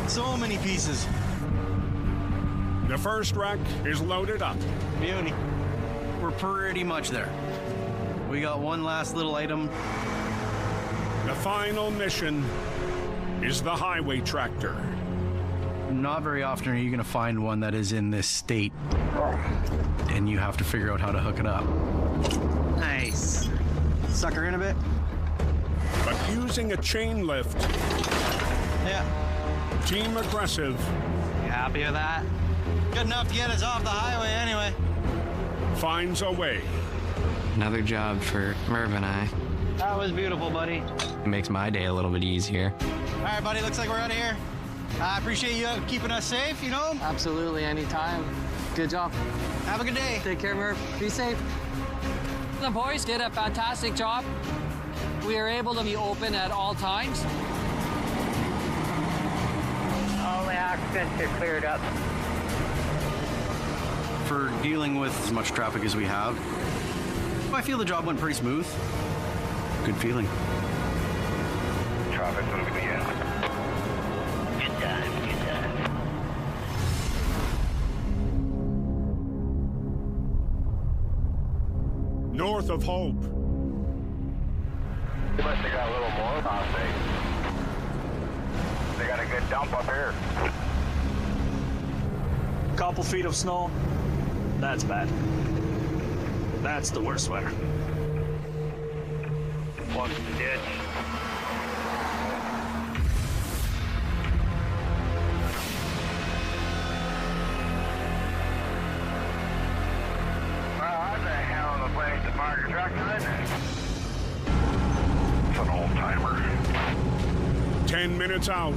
So many pieces. The first wreck is loaded up. Beauty. We're pretty much there. We got one last little item. The final mission is the highway tractor. Not very often are you going to find one that is in this state, and you have to figure out how to hook it up. Nice. Sucker in a bit. But using a chain lift, Yeah. Team Aggressive You happy with that? Good enough to get us off the highway anyway. finds a way. Another job for Merv and I. That was beautiful, buddy. It makes my day a little bit easier. All right, buddy, looks like we're out of here. I appreciate you keeping us safe, you know? Absolutely, anytime. Good job. Have a good day. Take care, Murph. Be safe. The boys did a fantastic job. We are able to be open at all times. All the accidents are cleared up. For dealing with as much traffic as we have, I feel the job went pretty smooth. Good feeling. Traffic's moving again. Good time, good time. North of Hope, They must have got a little more off they got a good dump up here. Couple feet of snow. That's bad. That's the worst weather. Plug the ditch. Well, that's a hell of a place to park a truck, isn't it? It's an old-timer. 10 minutes out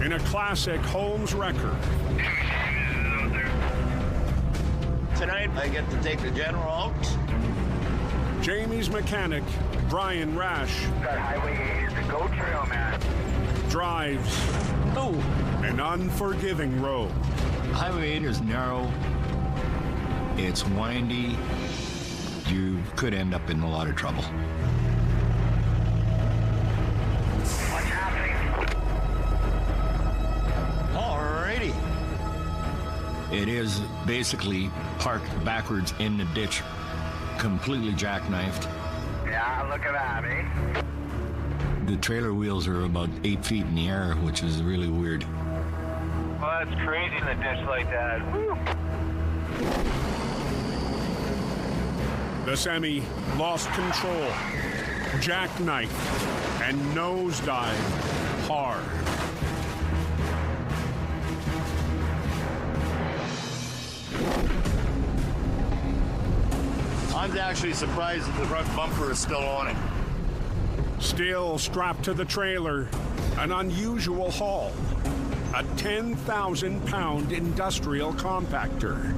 in a classic Holmes record. Tonight, I get to take the general out. Jamie's mechanic, Brian Rash, That Highway 8 is a go trail, man. drives an unforgiving road. Highway 8 is narrow. It's windy. You could end up in a lot of trouble. What's happening? Alrighty. It is basically parked backwards in the ditch, completely jackknifed. Yeah, look at that, eh? The trailer wheels are about 8 feet in the air, which is really weird. Well, that's crazy in a ditch like that. Woo. The semi lost control, jackknifed, and nosedived hard. I'm actually surprised that the front bumper is still on it. Still strapped to the trailer, an unusual haul. a 10,000-pound industrial compactor.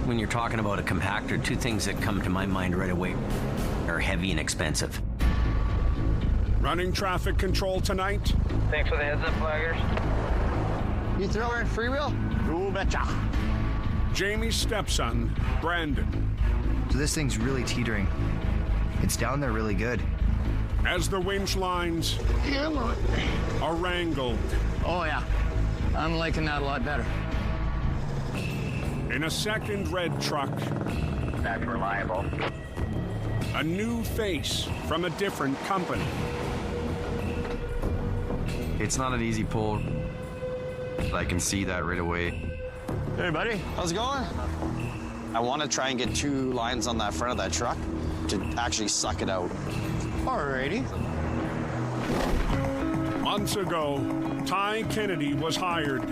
When you're talking about a compactor, two things that come to my mind right away are heavy and expensive. Running traffic control tonight. Thanks for the heads up, flaggers. You throw her in freewheel? You betcha. Jamie's stepson, Brandon. So this thing's really teetering. It's down there really good. As the winch lines are wrangled. Oh, yeah. I'm liking that a lot better. In a second red truck. That's reliable. A new face from a different company. It's not an easy pull. I can see that right away. Hey, buddy. How's it going? I want to try and get 2 lines on that front of that truck to actually suck it out. Alrighty. Months ago, Ty Kennedy was hired.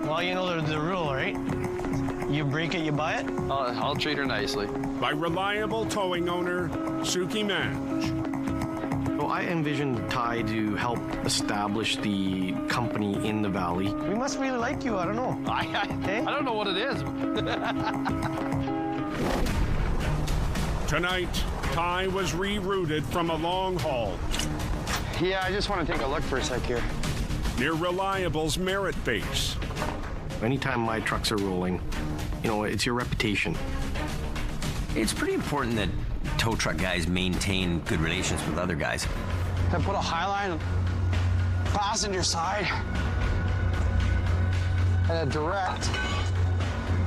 Well, you know the rule, right? You break it, you buy it? I'll treat her nicely. By reliable towing owner, Suki Manj. Well, I envisioned Ty to help establish the company in the valley. We must really like you, I don't know. I don't know what it is. Tonight, Ty was rerouted from a long haul. Yeah, I just want to take a look for a sec here. Near Reliable's merit base. Anytime my trucks are rolling, you know, it's your reputation. It's pretty important that tow truck guys maintain good relations with other guys. I put a highline passenger side and a direct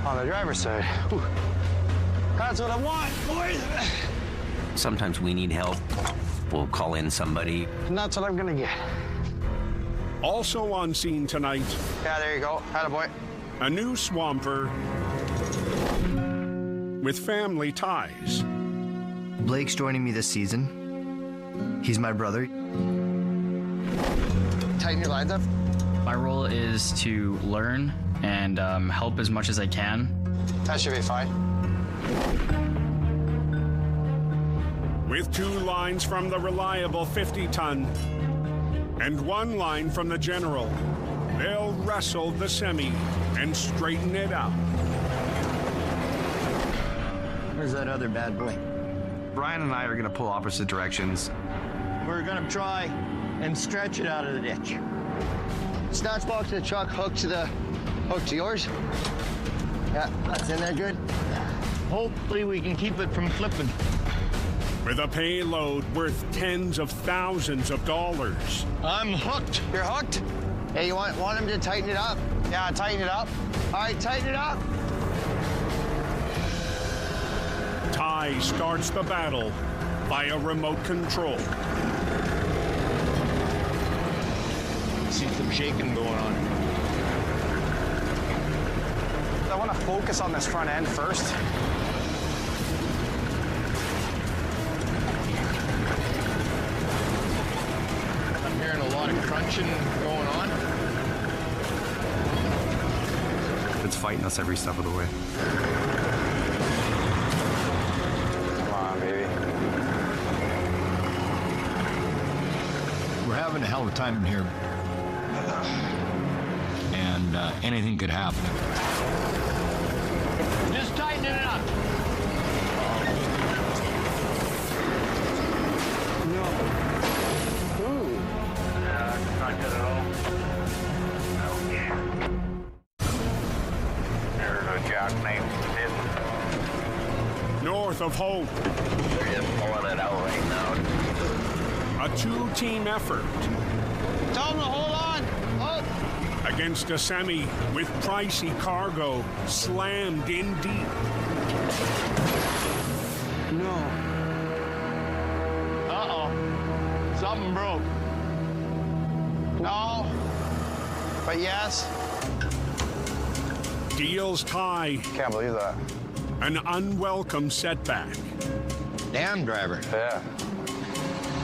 on the driver's side. Whew. That's what I want, boys. Sometimes we need help. We'll call in somebody. And that's what I'm gonna get. Also on scene tonight. Yeah, there you go. Attaboy. A new swamper with family ties. Blake's joining me this season. He's my brother. Tighten your lines up. My role is to learn and help as much as I can. That should be fine. With 2 lines from the reliable 50-ton and 1 line from the General, they'll wrestle the semi and straighten it out. Where's that other bad boy? Brian and I are going to pull opposite directions. We're going to try and stretch it out of the ditch. Snatch box of the truck hooked to yours. Yeah, that's in there good. Hopefully we can keep it from flipping. With a payload worth tens of thousands of dollars. I'm hooked. You're hooked? Hey, you want him to tighten it up? Yeah, tighten it up. All right, tighten it up. Ty starts the battle via remote control. See some shaking going on. I want to focus on this front end first. I'm hearing a lot of crunching going on. It's fighting us every step of the way. Come on, baby. We're having a hell of a time in here. And anything could happen. Just tighten it up. No. Ooh. That's not good at all. Okay. There's a jack named Sid. North of Hope. They're just pulling it out right now. A 2-team effort. Tell them to hold on. Oh. Against a semi with pricey cargo slammed in deep. No. Uh-oh. Something broke. No. But yes. Deals Ty. Can't believe that. An unwelcome setback. Damn, driver. Yeah.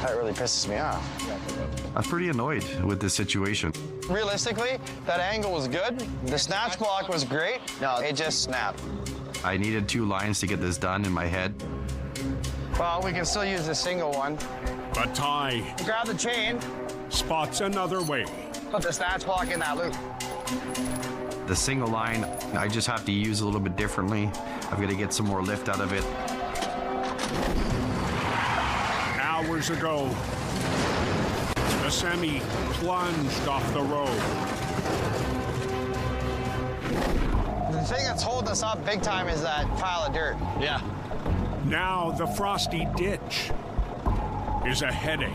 That really pisses me off. I'm pretty annoyed with this situation. Realistically, that angle was good. The snatch block was great. No, it just snapped. I needed 2 lines to get this done in my head. Well, we can still use the single one. But Ty grab the chain. Spots another way. Put the snatch block in that loop. The single line, I just have to use a little bit differently. I've got to get some more lift out of it. Hours ago, the semi plunged off the road. The thing that's holding us up big time is that pile of dirt. Yeah. Now the frosty ditch is a headache.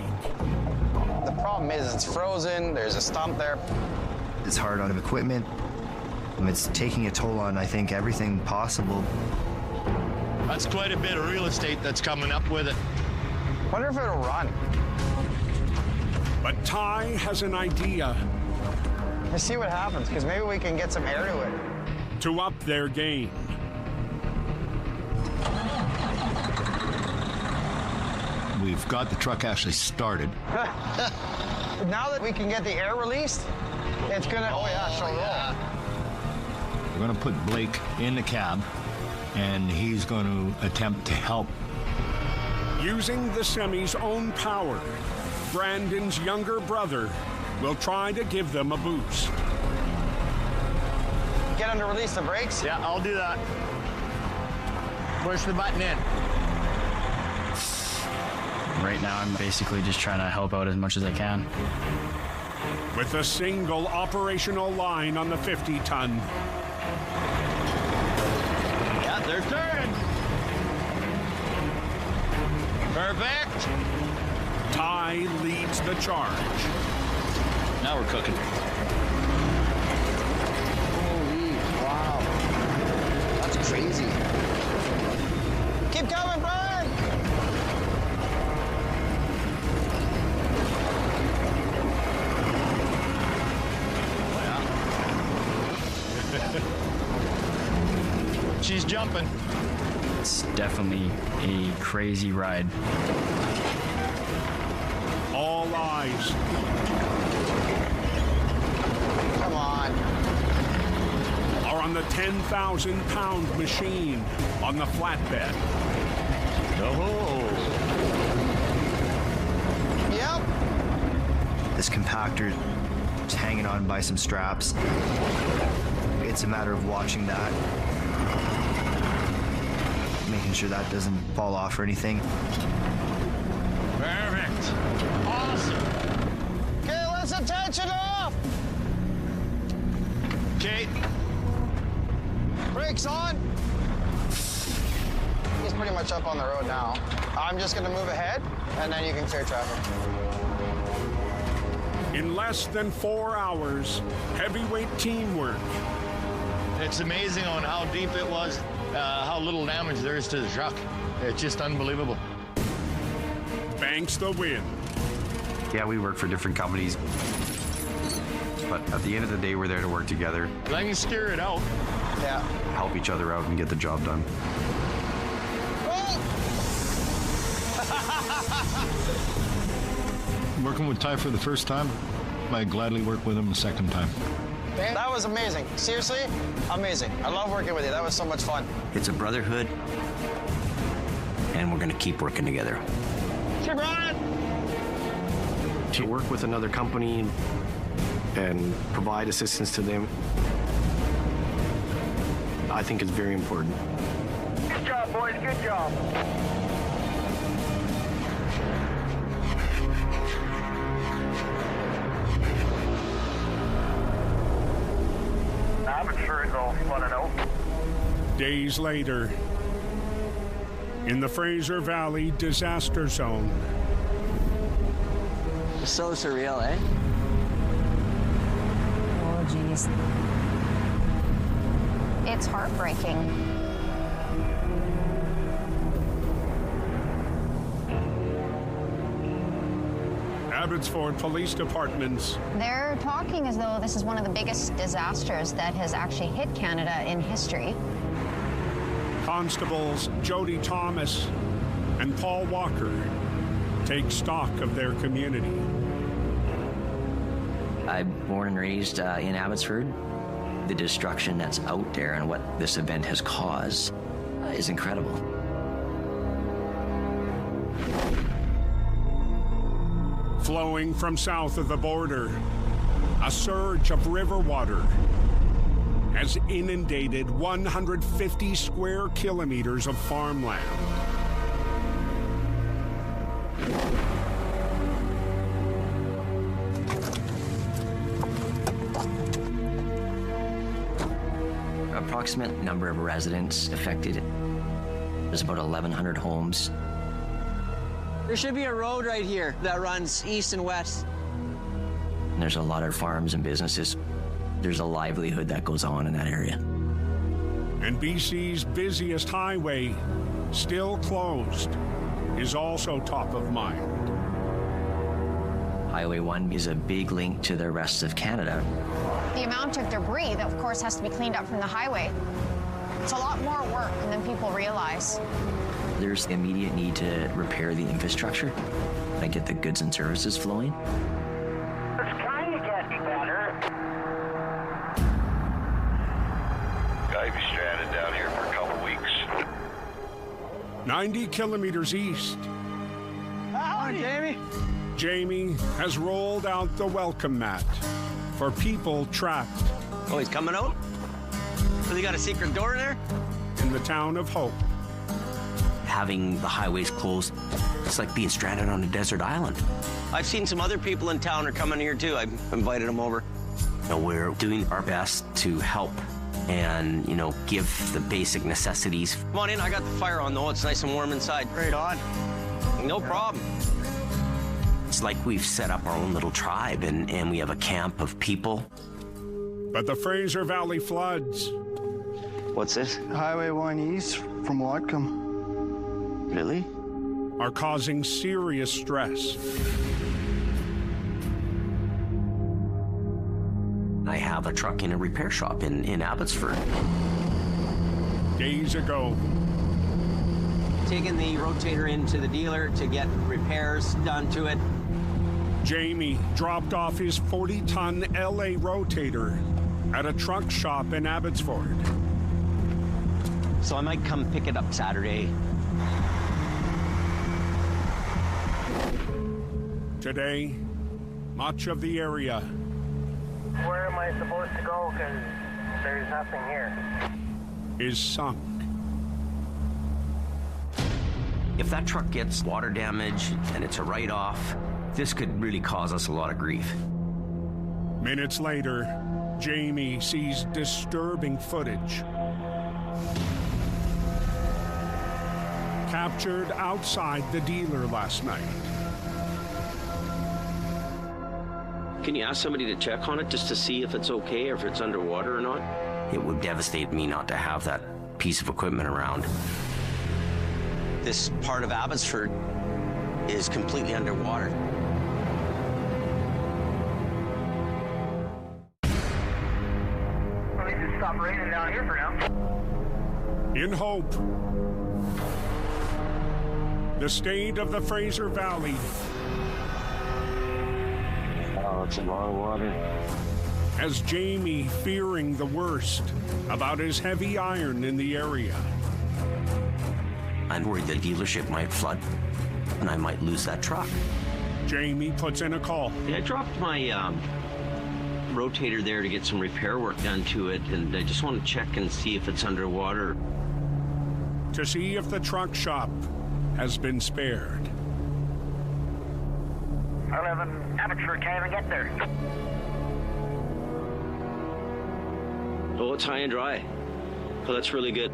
The problem is it's frozen, there's a stump there. It's hard on equipment. It's taking a toll on, I think, everything possible. That's quite a bit of real estate that's coming up with it. Wonder if it'll run. But Ty has an idea. Let's see what happens, because maybe we can get some air to it. To up their game. We've got the truck actually started. Now that we can get the air released, it's gonna, roll. We're gonna put Blake in the cab, and he's going to attempt to help. Using the semi's own power, Brandon's younger brother will try to give them a boost. Get him to release the brakes? Yeah, I'll do that. Push the button in. Right now, I'm basically just trying to help out as much as I can. With a single operational line on the 50-ton. Yeah, they're turning. Perfect. Ty leads the charge. Now we're cooking. Holy, wow. That's crazy. Keep coming, Brian! She's jumping. It's definitely a crazy ride. All eyes. Come on. Are on the 10,000-pound machine on the flatbed. Oh. Yep. This compactor is hanging on by some straps. It's a matter of watching that, making sure that doesn't fall off or anything. Perfect. Awesome. Okay, let's attention off. Okay. Brakes on. He's pretty much up on the road now. I'm just gonna move ahead, and then you can clear traffic. In less than 4 hours, heavyweight teamwork. It's amazing on how deep it was, how little damage there is to the truck. It's just unbelievable. Banks the win. Yeah, we work for different companies, but at the end of the day, we're there to work together. Let me steer it out. Yeah. Help each other out and get the job done. Working with Ty for the first time, I'd gladly work with him the second time. That was amazing. Seriously, amazing. I love working with you. That was so much fun. It's a brotherhood, and we're going to keep working together. Hey, Brian! To work with another company and provide assistance to them, I think is very important. Good job, boys. Good job. I'm sure it's all fun and out. Days later, in the Fraser Valley disaster zone. So surreal, eh? Oh, geez. It's heartbreaking. Abbotsford Police Departments. They're talking as though this is one of the biggest disasters that has actually hit Canada in history. Constables Jody Thomas and Paul Walker take stock of their community. I'm born and raised in Abbotsford. The destruction that's out there and what this event has caused is incredible. Flowing from south of the border, A surge of river water has inundated 150 square kilometers of farmland. Approximate number of residents affected is about 1,100 homes. There should be a road right here that runs east and west. And there's a lot of farms and businesses. There's a livelihood that goes on in that area. And BC's busiest highway, still closed, is also top of mind. Highway 1 is a big link to the rest of Canada. The amount of debris that, of course, has to be cleaned up from the highway, it's a lot more work than people realize. There's immediate need to repair the infrastructure and get the goods and services flowing. It's kind of getting better. Guy be stranded down here for a couple weeks. 90 kilometers east. Hi, Jamie. Jamie has rolled out the welcome mat for people trapped. Oh, he's coming out? So they got a secret door in there? In the town of Hope. Having the highways closed, it's like being stranded on a desert island. I've seen some other people in town are coming here too. I've invited them over. You know, we're doing our best to help and, you know, give the basic necessities. Come on in, I got the fire on though. It's nice and warm inside. Right on. No problem. It's like we've set up our own little tribe and we have a camp of people. But the Fraser Valley floods. What's this? Highway 1 east from Whatcom. Really? Are causing serious stress. I have a truck in a repair shop in Abbotsford. Days ago. Taking the rotator into the dealer to get repairs done to it. Jamie dropped off his 40-ton LA rotator at a truck shop in Abbotsford. So I might come pick it up Saturday. Today, much of the area. Where am I supposed to go? Because there's nothing here. Is sunk. If that truck gets water damage and it's a write-off, this could really cause us a lot of grief. Minutes later, Jamie sees disturbing footage. Captured outside the dealer last night. Can you ask somebody to check on it just to see if it's okay or if it's underwater or not? It would devastate me not to have that piece of equipment around. This part of Abbotsford is completely underwater. Let me just stop raining down here for now. In Hope, the state of the Fraser Valley. Oh, it's a lot of water. As Jamie fearing the worst about his heavy iron in the area. I'm worried the dealership might flood and I might lose that truck. Jamie puts in a call. Yeah, I dropped my rotator there to get some repair work done to it, and I just want to check and see if it's underwater. To see if the truck shop has been spared. I live in Abbotsford, can't even get there. Oh, it's high and dry. Oh, that's really good.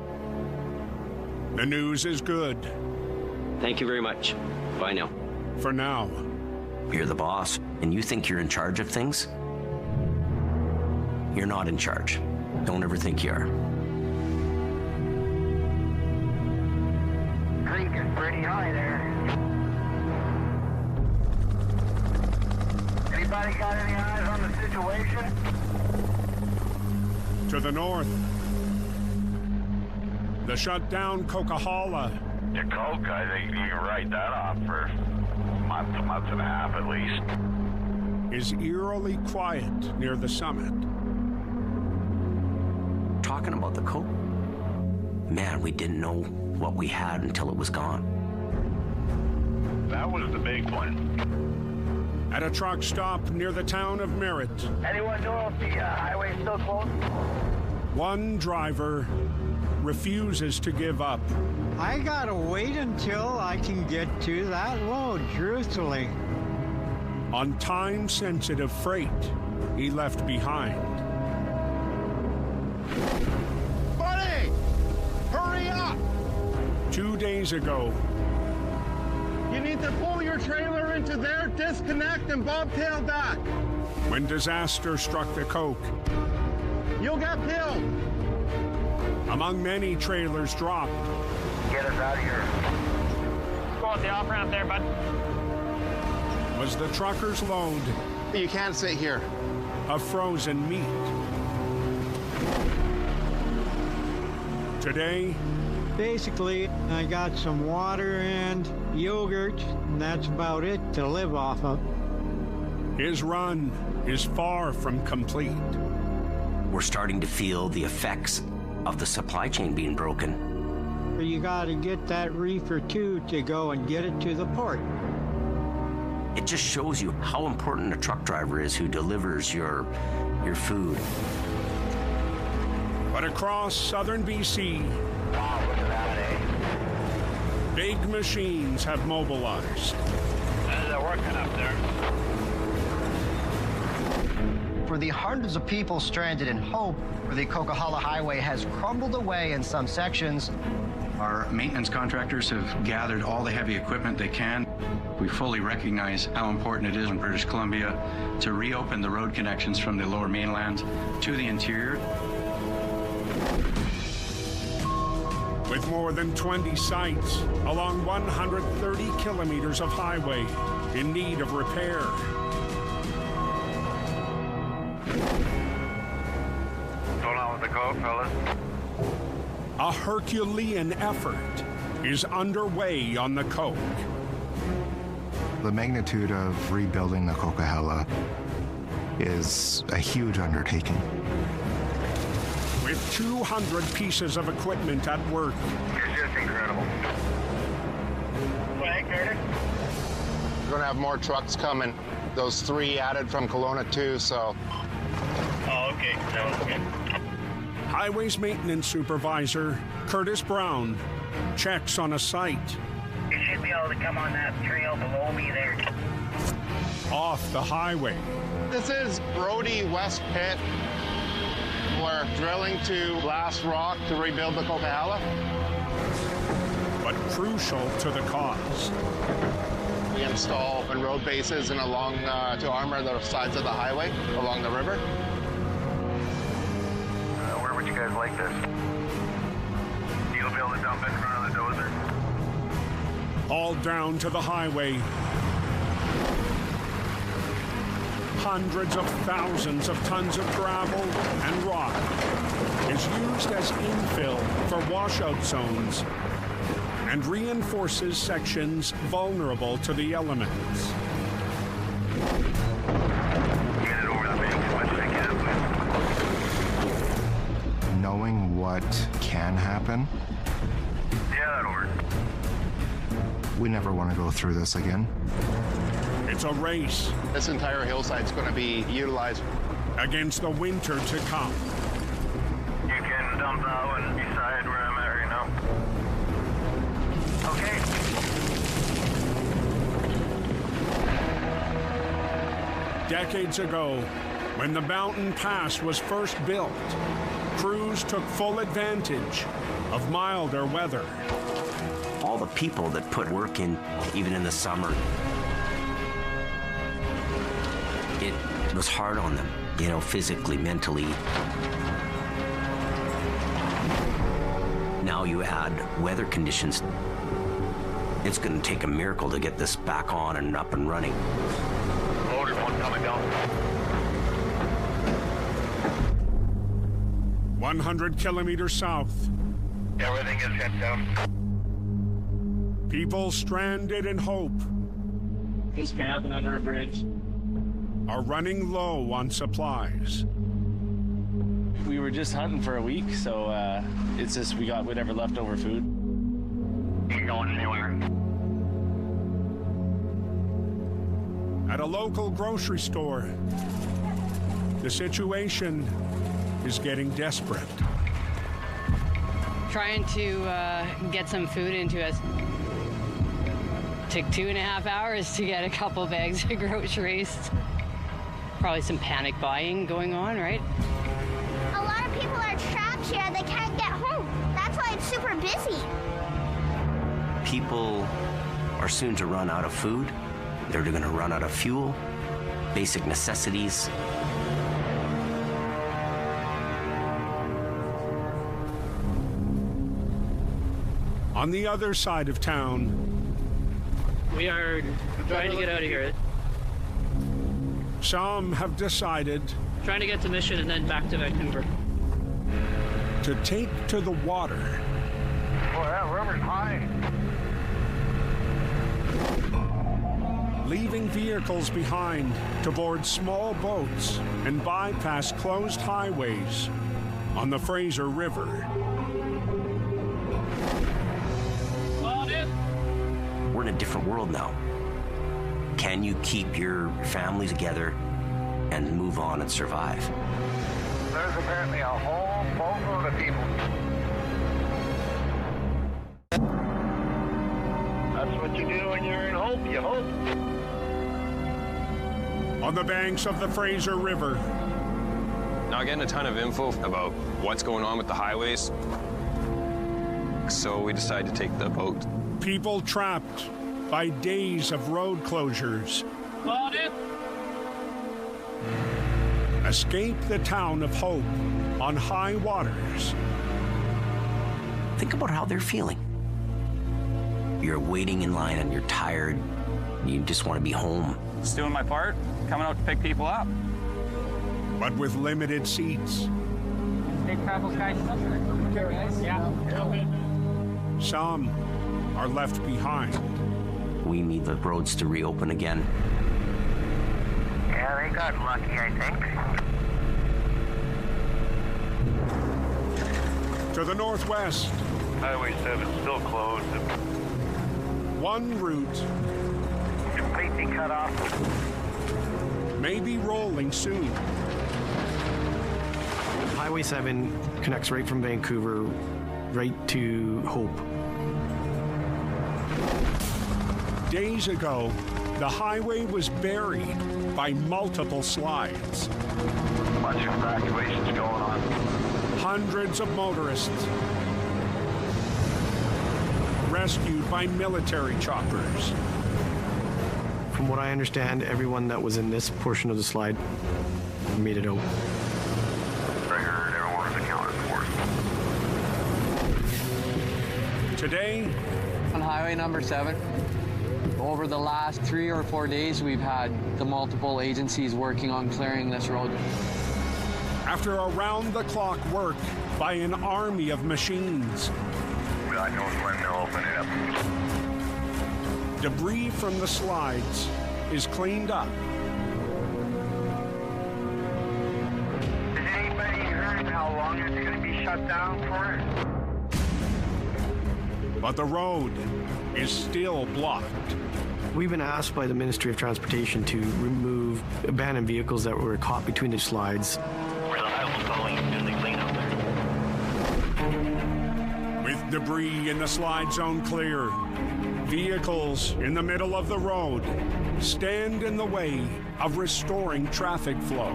The news is good. Thank you very much. Bye now. For now. You're the boss, and you think you're in charge of things? You're not in charge. Don't ever think you are. Creek is pretty high there. Anybody got any eyes on the situation? To the north, the shut-down Coquihalla. The Coke, I think you can write that off for a month and a half at least. Is eerily quiet near the summit. Talking about the Coke? Man, we didn't know what we had until it was gone. That was the big one. at a truck stop near the town of Merritt. Anyone know if the highway's still closed? One driver refuses to give up. I gotta wait until I can get to that load, truthfully. On time-sensitive freight he left behind. Buddy! Hurry up! 2 days ago, You need to pull your trailer into there, disconnect, and bobtail back. when disaster struck the Coke, You'll get billed. among many trailers dropped, Get us out of here. Go out the off-ramp there, bud. was the trucker's load You can't sit here. of frozen meat. Today, Basically, I got some water and yogurt, and that's about it to live off of. his run is far from complete. We're starting to feel the effects of the supply chain being broken. You gotta get that reefer too to go and get it to the port. It just shows you how important a truck driver is who delivers your food. But across southern BC, big machines have mobilized. They're working up there. For the hundreds of people stranded in Hope, where the Coquihalla Highway has crumbled away in some sections, Our maintenance contractors have gathered all the heavy equipment they can. We fully recognize how important it is in British Columbia to reopen the road connections from the lower mainland to the interior. With more than 20 sites along 130 kilometers of highway in need of repair. What's going on with the Coke, fellas? A Herculean effort is underway on the Coke. The magnitude of rebuilding the Coquihalla is a huge undertaking. With 200 pieces of equipment at work. It's just incredible. Hey, Curtis. We're going to have more trucks coming. Those 3 added from Kelowna too, so. Oh, okay. Sounds good. Highways Maintenance Supervisor Curtis Brown checks on a site. You should be able to come on that trail below me there. Off the highway. This is Brody West Pit. We're drilling to blast rock to rebuild the Coquihalla. But crucial to the cause. We install road bases and along to armor the sides of the highway along the river. Where would you guys like this? You'll be able to dump in front of the dozer. Hauled down to the highway. Hundreds of thousands of tons of gravel and rock is used as infill for washout zones and reinforces sections vulnerable to the elements. Get it over the bank as much as I can, Knowing what can happen, please. Yeah, that'll work. we never want to go through this again. It's a race. This entire hillside's going to be utilized against the winter to come. You can dump that one beside where I'm at right now. Okay. Decades ago, when the mountain pass was first built, crews took full advantage of milder weather. All the people that put work in, even in the summer, it was hard on them, physically, mentally. Now you add weather conditions. It's going to take a miracle to get this back on and up and running. Oh, there's one coming down. 100 kilometers south. Everything is shut down. People stranded in Hope Just camping under a bridge. are running low on supplies. We were just hunting for a week, so it's just we got whatever leftover food. Ain't going anywhere. at a local grocery store. The situation is getting desperate. Trying to get some food into us. Took 2.5 hours to get a couple bags of groceries. Probably some panic buying going on, right? A lot of people are trapped here. They can't get home. That's why it's super busy. People are soon to run out of food. They're going to run out of fuel, basic necessities. On the other side of town, we are trying to get out of here. some have decided Trying to get to Mission and then back to Vancouver. to take to the water. Boy, that river's high. Leaving vehicles behind to board small boats and bypass closed highways on the Fraser River. We're in a different world now. Can you keep your family together and move on and survive? There's apparently a whole boatload of people. That's what you do when you're in hope, you hope. On the banks of the Fraser River. Not getting a ton of info about what's going on with the highways, so we decided to take the boat. People trapped by days of road closures. Escape the town of Hope on high waters. Think about how they're feeling. You're waiting in line and you're tired. You just want to be home. Just doing my part, coming out to pick people up. But with limited seats. Take travels, guys. Yeah. Some are left behind. We need the roads to reopen again. Yeah, they got lucky, I think. To the northwest. Highway 7 still closed. One route Completely cut off. may be rolling soon. Highway 7 connects right from Vancouver right to Hope. Days ago, the highway was buried by multiple slides. Bunch of evacuations going on. Hundreds of motorists rescued by military choppers. From what I understand, everyone that was in this portion of the slide made it out. Figured everyone was accounted for. Today, on highway number 7, over the last 3 or 4 days, we've had the multiple agencies working on clearing this road. after around-the-clock work by an army of machines. God knows when they'll open it up. Debris from the slides is cleaned up. Has anybody heard how long it's going to be shut down for? But the road is still blocked. We've been asked by the Ministry of Transportation to remove abandoned vehicles that were caught between the slides. Reliable calling in the cleanup there. With debris in the slide zone clear, vehicles in the middle of the road stand in the way of restoring traffic flow.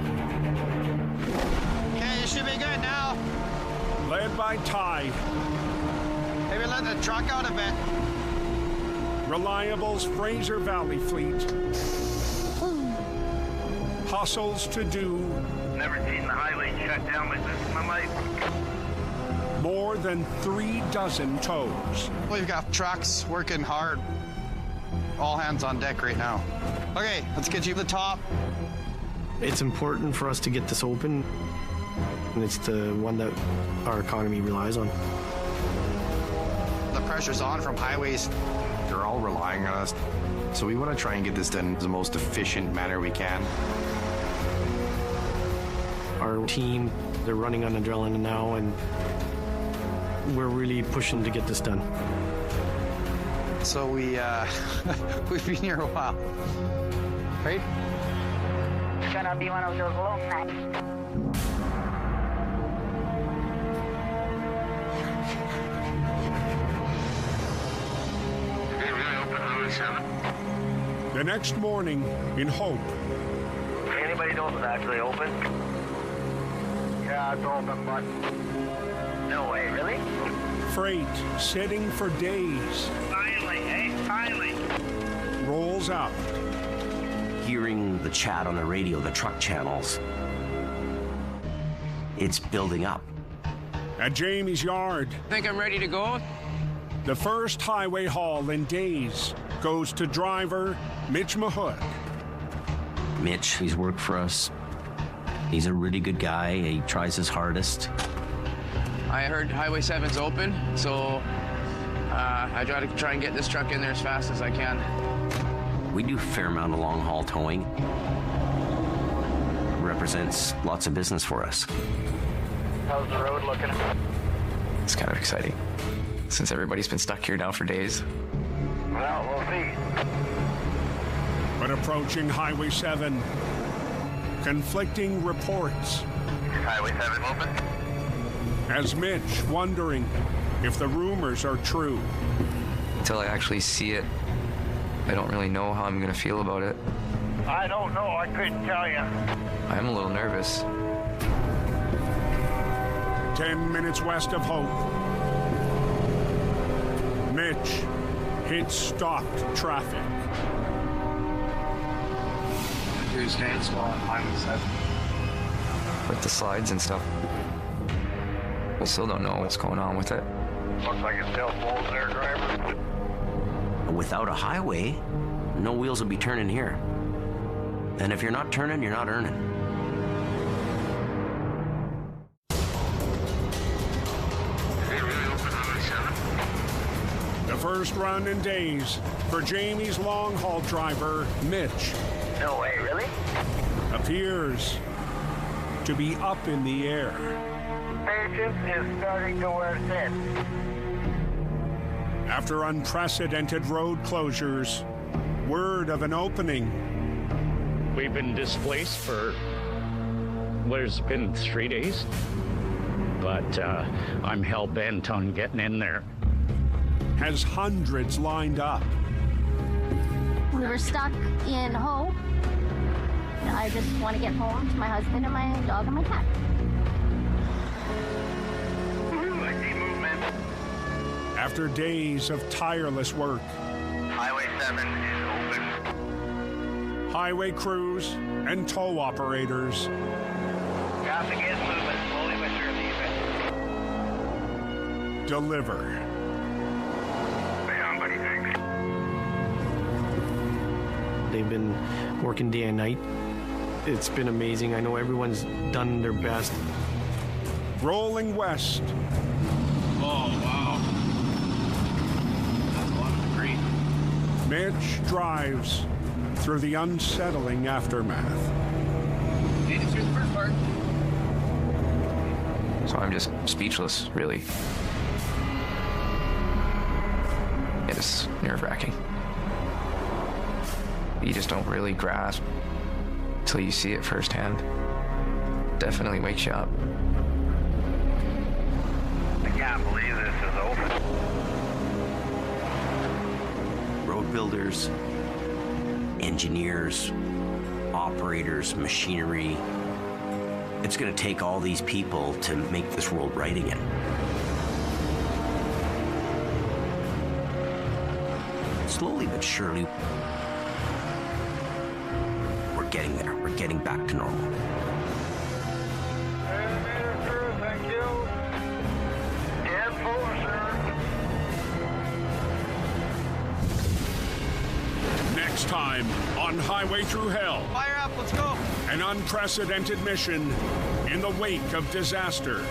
Okay, you should be good now. Led by Ty. Maybe let the truck out a bit. Reliable's Fraser Valley fleet hustles to do Never seen the highway shut down like this in my life. more than 36 tows. We've got trucks working hard. All hands on deck right now. Okay, let's get you to the top. It's important for us to get this open, and it's the one that our economy relies on. The pressure's on from highways. They're all relying on us, so we want to try and get this done in the most efficient manner we can. Our team, they're running on adrenaline now, and we're really pushing to get this done. So we've been here a while. right? It's gonna be one of those long nights. The next morning in Hope. Anybody know if it's actually open? Yeah, it's open, but No way, really? Freight sitting for days. Finally, finally. Rolls out. Hearing the chat on the radio, the truck channels, it's building up. At Jamie's yard. Think I'm ready to go? The first highway haul in days goes to driver Mitch Mahood. Mitch, he's worked for us. He's a really good guy. He tries his hardest. I heard Highway 7's open, so I try and get this truck in there as fast as I can. We do a fair amount of long-haul towing. Represents lots of business for us. How's the road looking? It's kind of exciting, since everybody's been stuck here now for days. Well, we'll see. But approaching Highway 7, conflicting reports. Highway 7 open? Has Mitch wondering if the rumors are true. Until I actually see it, I don't really know how I'm going to feel about it. I don't know. I couldn't tell you. I'm a little nervous. 10 minutes west of Hope. Mitch hits stopped traffic. Here's Hansel on Highway 7. With the slides and stuff. We still don't know what's going on with it. Looks like it's still full there, driver. Without a highway, no wheels will be turning here. And if you're not turning, you're not earning. The first run in days for Jamie's long-haul driver, Mitch. No way, really? Appears to be up in the air. Patience is starting to wear thin. After unprecedented road closures, word of an opening. We've been displaced for, what has it been, 3 days? But I'm hell-bent on getting in there. Has hundreds lined up. We were stuck in Hope. I just want to get home to my husband and my dog and my cat. I see movement. After days of tireless work, Highway 7 is open. highway crews and tow operators Traffic is moving slowly but surely. deliver. Buddy, thanks. They've been working day and night. It's been amazing. I know everyone's done their best. Rolling west. Oh, wow. That's a lot of debris. Mitch drives through the unsettling aftermath. Made it through the first part. So I'm just speechless, really. It's nerve-wracking. You just don't really grasp till you see it firsthand. Definitely wakes you up. I can't believe this is open. Road builders, engineers, operators, machinery. It's going to take all these people to make this world right again. Slowly but surely, we're getting there. We're getting back to normal. Thank you. 10-4, sir. Next time on Highway Thru Hell. Fire up, let's go. An unprecedented mission in the wake of disaster.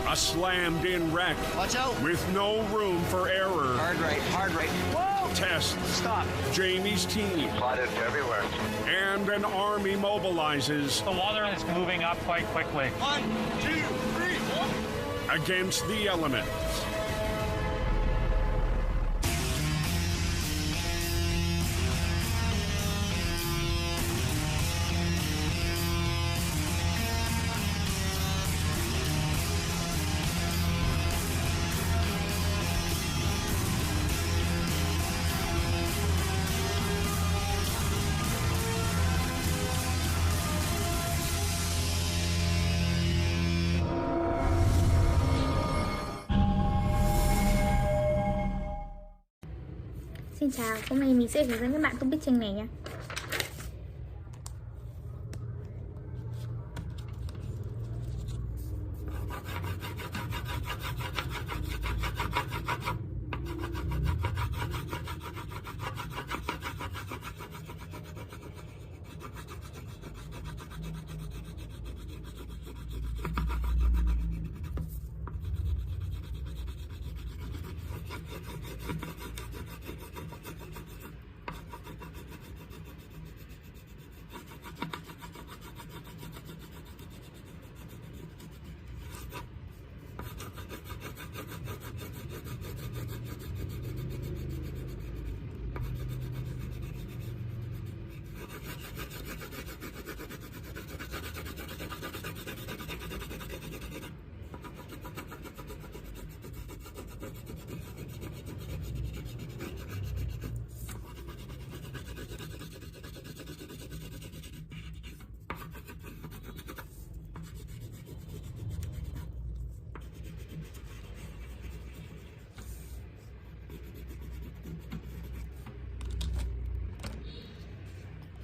A slammed-in wreck. Watch out. With no room for error. Hard right, hard right. Whoa! Test. Stop. Jamie's team. Flooded everywhere. And an army mobilizes. The water is moving up quite quickly. 1, 2, 3, 4. Against the elements. Xin chào, hôm nay mình sẽ hướng dẫn các bạn tung bích chanh này nha.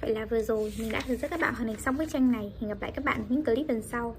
Vậy là vừa rồi mình đã hướng dẫn các bạn hoàn thành xong bức tranh này. Hẹn gặp lại các bạn ở những clip lần sau.